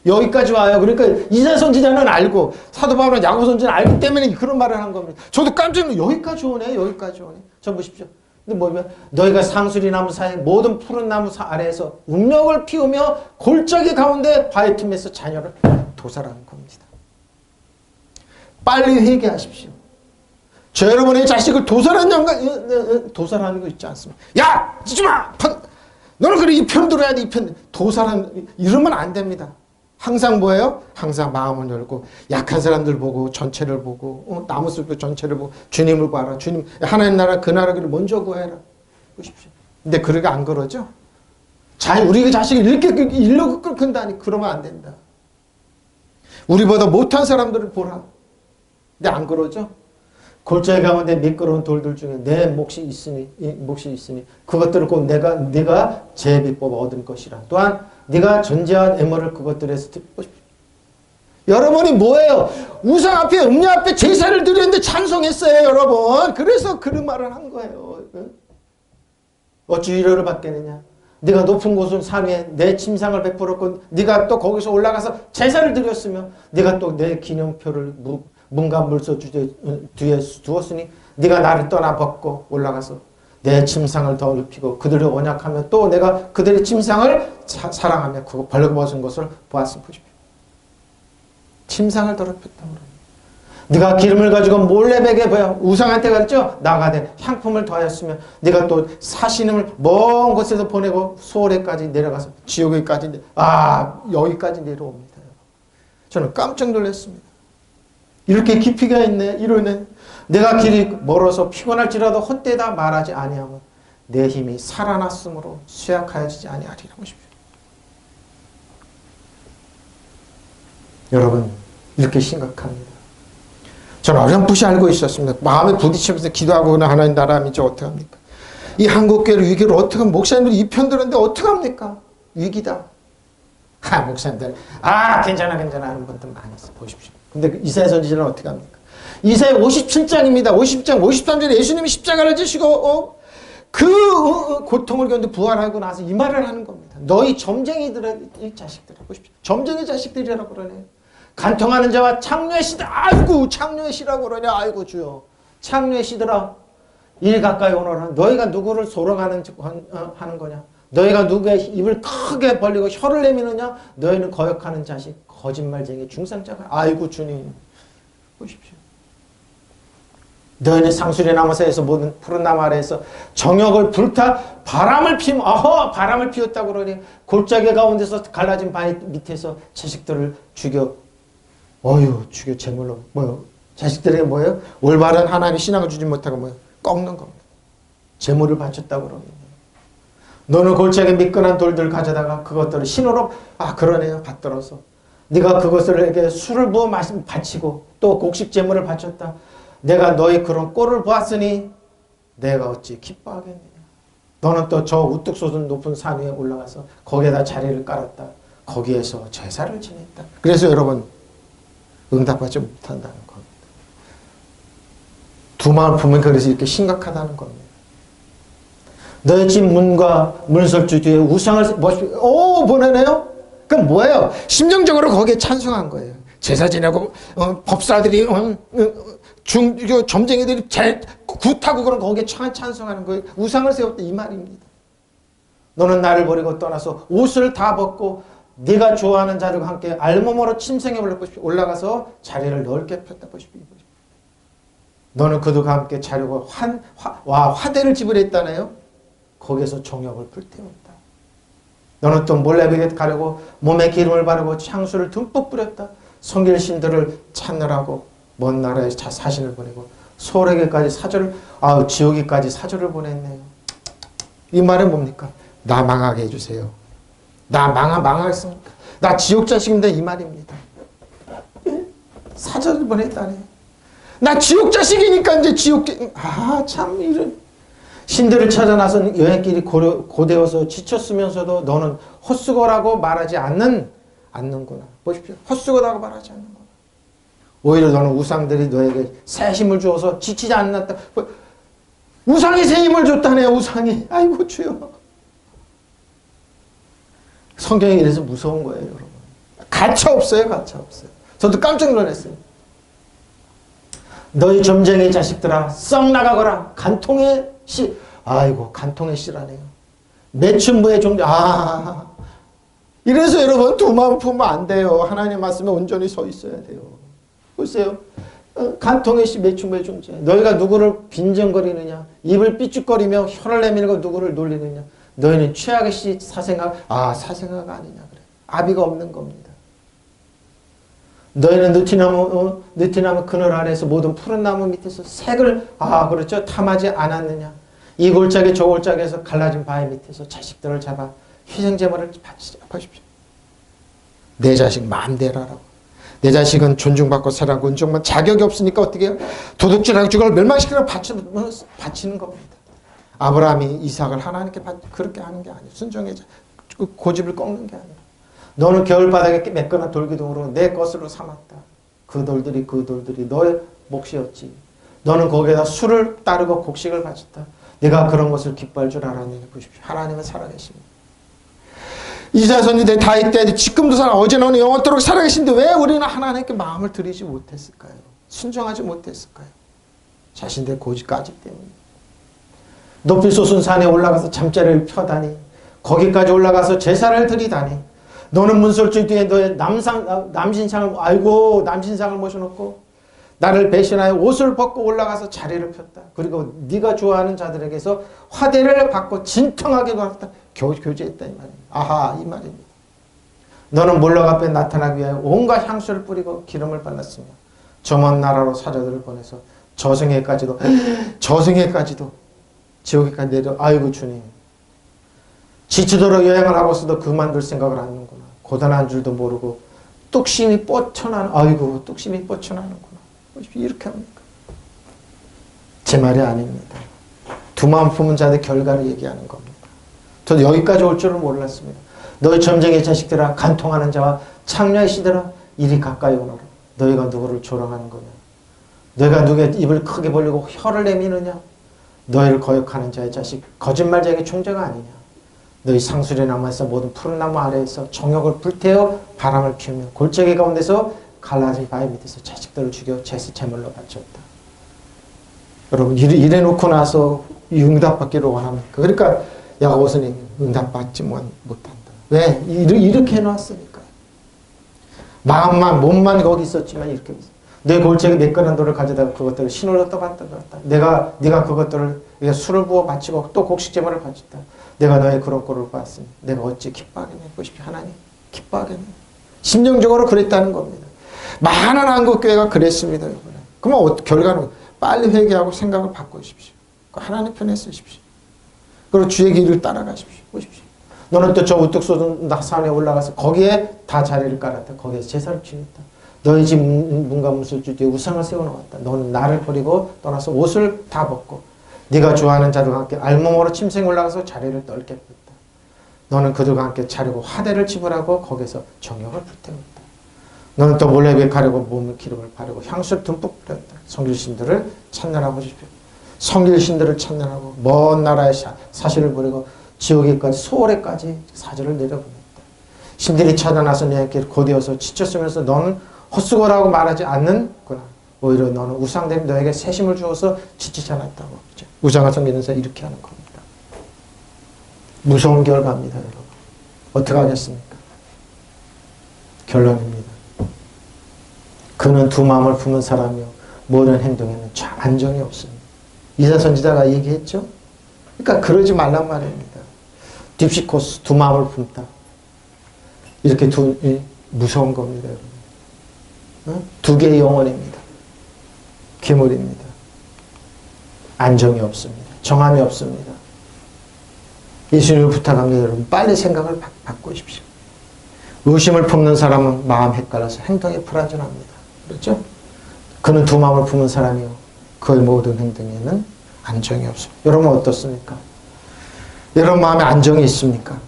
여기까지 와요. 그러니까 이사야 선지자는 알고 사도 바울은 야고보 선지자는 알기 때문에 그런 말을 한 겁니다. 저도 깜짝 놀라요. 여기까지 오네. 여기까지 오네. 저 보십시오. 근데 뭐냐면 너희가 상수리 나무 사이 모든 푸른 나무 아래에서 운명을 피우며 골짜기 가운데 바위 틈에서 자녀를 도살하는 겁니다. 빨리 회개하십시오. 저 여러분의 자식을 도살하는 거 있지 않습니까? 야! 찢지 마! 너는 그래 이 편 들어야 돼. 이 편 도살하는 이러면 안 됩니다. 항상 뭐예요? 항상 마음을 열고 약한 사람들 보고 전체를 보고 나무숲 전체를 보고 주님을 봐라. 주님 하나님 나라 그 나라를 먼저 구해라. 보십시오. 근데 그렇게 안 그러죠? 우리 자식이 이렇게 일로 끌끈다니 그러면 안 된다. 우리보다 못한 사람들을 보라. 근데 안 그러죠? 골짜기 가운데 미끄러운 돌들 중에 내 몫이 있으니 그것들을 꼭 네가 제 비법 얻은 것이라. 또한 네가 전제한 애물을 그것들에서 보십시오. 여러분이 뭐예요? 우상 앞에 음녀 앞에 제사를 드렸는데 찬송했어요, 여러분. 그래서 그런 말을 한 거예요. 어찌 위로를 받겠느냐? 네가 높은 곳은 산 위에 내 침상을 베풀었고 네가 또 거기서 올라가서 제사를 드렸으며 네가 또 내 기념표를 문과 물소 뒤에 두었으니 네가 나를 떠나 벗고 올라가서 내 침상을 더럽히고 그들을 언약하며 또 내가 그들의 침상을 사랑하며 그거 벌거벗은 것을 보았으니 보십시오. 침상을 더럽혔다고 그래요. 네가 기름을 가지고 몰래 베게 우상한테 갔죠? 나가되 향품을 더하였으며 네가 또 사신음을 먼 곳에서 보내고 소홀에까지 내려가서 지옥에까지 여기까지 내려옵니다. 저는 깜짝 놀랐습니다. 이렇게 깊이가 있네. 이러네. 내가 길이 멀어서 피곤할지라도 헛되다 말하지 아니하면 내 힘이 살아났으므로 쇠약하여지지 아니하리라. 보십시오. 여러분, 이렇게 심각합니다. 저는 어렴풋이 알고 있었습니다. 마음에 부딪히면서 기도하고 하나님 나라면서 어떻게 합니까? 이 한국교회를 위기를 어떻게 하면 목사님들이 이 편 들었는데 어떻게 합니까? 위기다. 목사님들 괜찮아 하는 분들 많이 있어. 보십시오. 근데 이사야 선지자는 어떻게 합니까? 이사야 57장입니다. 50장 53절에 예수님이 십자가를 지시고 그 고통을 견디 부활하고 나서 이 말을 하는 겁니다. 너희 점쟁이들의 이 자식들아. 보십시오. 점쟁이 자식들이라고 그러네요. 간통하는 자와 창녀의 씨들. 아이고 창녀의 씨라고 그러냐. 아이고 주여. 창녀의 씨들아. 이리 가까이 오너라. 너희가 누구를 소롱하는 하는 거냐. 너희가 누구의 입을 크게 벌리고 혀를 내미느냐. 너희는 거역하는 자식 거짓말쟁이 중상자가. 아이고 주님. 보십시오. 너희는 상수리 나무 사이에서 모든 푸른 나무 아래에서 정욕을 불타 바람을 피우면 바람을 피웠다고 그러니 골짜기 가운데서 갈라진 바위 밑에서 자식들을 죽여 죽여 제물로 자식들에게 뭐예요? 올바른 하나님의 신앙을 주지 못하고 꺾는 겁니다. 제물을 바쳤다고 그럽니다. 너는 골짜기 미끈한 돌들 가져다가 그것들을 신으로 그러네요. 받들어서 네가 그것들에게 술을 부어 바치고 또 곡식 제물을 바쳤다. 내가 너희 그런 꼴을 보았으니 내가 어찌 기뻐하겠느냐. 너는 또 저 우뚝 솟은 높은 산 위에 올라가서 거기에다 자리를 깔았다. 거기에서 제사를 지냈다. 그래서 여러분 응답하지 못한다는 겁니다. 두 마음 품은 그래서 이렇게 심각하다는 겁니다. 너희 집 문과 문설주 뒤에 우상을 보내네요? 그럼 뭐예요? 심정적으로 거기에 찬송한 거예요. 제사 지내고 법사들이 점쟁이들이 굿하고 그런 거기에 찬송하는 거예요. 우상을 세웠다 이 말입니다. 너는 나를 버리고 떠나서 옷을 다 벗고 네가 좋아하는 자들과 함께 알몸으로 침생에 올라가서 자리를 넓게 폈다 보십시오. 너는 그들과 함께 자려고 화대를 지불했다네요. 거기에서 정욕을 불태웠다. 너는 또 몰래 가려고 몸에 기름을 바르고 향수를 듬뿍 뿌렸다. 성길신들을 찾느라고 먼 나라에 사신을 보내고 소에게까지 사절을 지옥에까지 사절을 보냈네요. 이 말은 뭡니까? 나 망하게 해주세요. 나 망하겠습니까? 나 지옥 자식인데 이 말입니다. 사절을 보냈다네. 나 지옥 자식이니까 이제 참 이런 신들을 찾아 나선 여행길이 고되어서 지쳤으면서도 너는 헛수고라고 말하지 않는구나. 보십시오. 헛수고라고 말하지 않는구나. 오히려 너는 우상들이 너에게 새 힘을 주어서 지치지 않았다. 우상이 새 힘을 줬다네요. 우상이. 아이고 주여. 성경이 이래서 무서운 거예요. 여러분. 가차 없어요. 저도 깜짝 놀랐어요. 너희 점쟁이 자식들아 썩 나가거라. 간통의 씨. 아이고 간통의 씨라네요. 매춘부의 종자. 이래서 여러분 두 마음 품으면 안 돼요. 하나님 말씀에 온전히 서 있어야 돼요. 보세요. 간통의 씨 매춘부의 종자. 너희가 누구를 빈정거리느냐. 입을 삐죽거리며 혀를 내밀고 누구를 놀리느냐. 너희는 최악의 씨 사생아가 아니냐 그래. 아비가 없는 겁니다. 너희는 느티나무 그늘 아래에서 모든 푸른 나무 밑에서 색을 그렇죠. 탐하지 않았느냐. 이 골짜기 저 골짜기에서 갈라진 바위 밑에서 자식들을 잡아 희생제물을 바치십시오. 내 자식 마음대로 하라고. 내 자식은 존중받고 사랑하고 은총만 자격이 없으니까 어떻게 해요? 도둑질하고 죽을 멸망시키라고 바치는 겁니다. 아브라함이 이삭을 하나님께 그렇게 하는 게 아니에요. 순종의 고집을 꺾는 게 아니에요. 너는 겨울바닥에 매끈한 돌기둥으로 내 것으로 삼았다. 그 돌들이 너의 몫이었지. 너는 거기에다 술을 따르고 곡식을 바쳤다. 내가 그런 것을 기뻐할 줄 알았느냐. 보십시오. 하나님은 살아계십니다. 이사야 선지자 다윗 때 지금도 어제는 오늘 영원토록 살아계신데 왜 우리는 하나님께 마음을 들이지 못했을까요? 순종하지 못했을까요? 자신들의 고집까지 때문에. 높이 솟은 산에 올라가서 잠자리를 펴다니, 거기까지 올라가서 제사를 드리다니, 너는 문설주 뒤에 너의 남신상을, 아이고, 남신상을 모셔놓고 나를 배신하여 옷을 벗고 올라가서 자리를 폈다. 그리고 네가 좋아하는 자들에게서 화대를 받고 진통하게 놀았다. 교제했다 이 말입니다. 아하, 이 말입니다. 너는 몰락 앞에 나타나기 위하여 온갖 향수를 뿌리고 기름을 발랐으며 저 먼 나라로 사자들을 보내서 저승에까지도 지옥에까지 내려. 아이고 주님, 지치도록 여행을 하고서도 그만둘 생각을 하는구나. 고단한 줄도 모르고 뚝심이 뻗쳐나는, 아이고 뚝심이 뻗쳐나는구나. 이렇게 합니까? 제 말이 아닙니다. 두 마음 품은 자의 결과를 얘기하는 겁니다. 저도 여기까지 올 줄은 몰랐습니다. 너희 점쟁이 자식들아, 간통하는 자와 창녀의 씨들아, 이리 가까이 오너라. 너희가 누구를 조롱하는 거냐? 너희가 누구의 입을 크게 벌리고 혀를 내미느냐? 너희를 거역하는 자의 자식, 거짓말쟁이 총재가 아니냐? 너희 상술의 나무에서 모든 푸른 나무 아래에서 정욕을 불태워 바람을 피우며 골짜기 가운데서 갈라진 바위 밑에서 자식들을 죽여 제물로 바쳤다. 여러분, 이래 놓고 나서 응답받기를 원합니까? 그러니까 야고보서는 응답받지 못한다. 왜? 이렇게 해놨으니까. 마음만, 몸만 거기 있었지만 이렇게 있어. 내 골짜기 매끈한 돌을 가져다가 그것들을 신으로 떠받다. 네가 그것들을 술을 부어 바치고 또 곡식제물을 바쳤다. 내가 너의 그런 꼴을 봤으니 내가 어찌 기뻐하겠냐. 보십시오. 하나님 기뻐하겠냐. 심정적으로 그랬다는 겁니다. 많은 한국교회가 그랬습니다. 여러분. 그러면 결과는 빨리 회개하고 생각을 바꾸십시오. 하나님 편에 쓰십시오. 그리고 주의 길을 따라가십시오. 보십시오. 너는 또 저 우뚝 솟은 산에 올라가서 거기에 다 자리를 깔았다. 거기에 제사를 지냈다. 너희 집 문과 문설주 뒤에 우상을 세워놓았다. 너는 나를 버리고 떠나서 옷을 다 벗고 네가 좋아하는 자들과 함께 알몸으로 침생에 올라가서 자리를 넓게 폈다. 너는 그들과 함께 자르고 화대를 지불하고 거기서 정욕을 불태웠다. 너는 또 몰래 가려고 몸에 기름을 바르고 향수를 듬뿍 뿌렸다. 성길신들을 찾느라 보십시오. 성길신들을 찾느라고 먼 나라의 사실을 버리고 지옥에까지 소홀에까지 사절을 내려보냈다. 신들이 찾아나서 내게 고되어서 지쳤으면서 너는 헛수고라고 말하지 않는구나. 오히려 너는 우상들이 너에게 세심을 주어서 지치지 않았다고. 우상을 섬기는 자 이렇게 하는 겁니다. 무서운 결과입니다, 여러분. 어떻게 하겠습니까? 결론입니다. 그는 두 마음을 품은 사람이요 모든 행동에는 안정이 없습니다. 이사야 선지자가 얘기했죠. 그러니까 그러지 말란 말입니다. 딥시코스, 두 마음을 품다. 이렇게 무서운 겁니다, 여러분. 두 개의 영혼입니다. 괴물입니다. 안정이 없습니다. 정함이 없습니다. 예수님을 부탁합니다, 여러분. 빨리 생각을 바꾸십시오. 의심을 품는 사람은 마음 헷갈려서 행동이 불안전합니다. 그렇죠? 그는 두 마음을 품은 사람이요 그의 모든 행동에는 안정이 없습니다. 여러분 어떻습니까? 여러분 마음에 안정이 있습니까?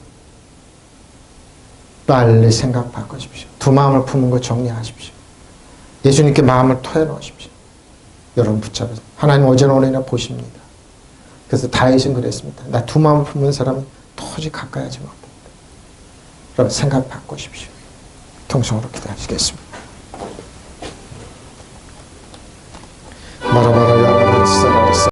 빨리 생각 바꾸십시오. 두 마음을 품은 거 정리하십시오. 예수님께 마음을 토해놓으십시오. 여러분 붙잡아서 하나님 어제나 오늘이나 보십니다. 그래서 다윗은 그랬습니다. 나 두 마음을 품은 사람은 도저히 가까이 하지 못한다. 여러분 생각 바꾸십시오. 통성으로 기도하시겠습니다.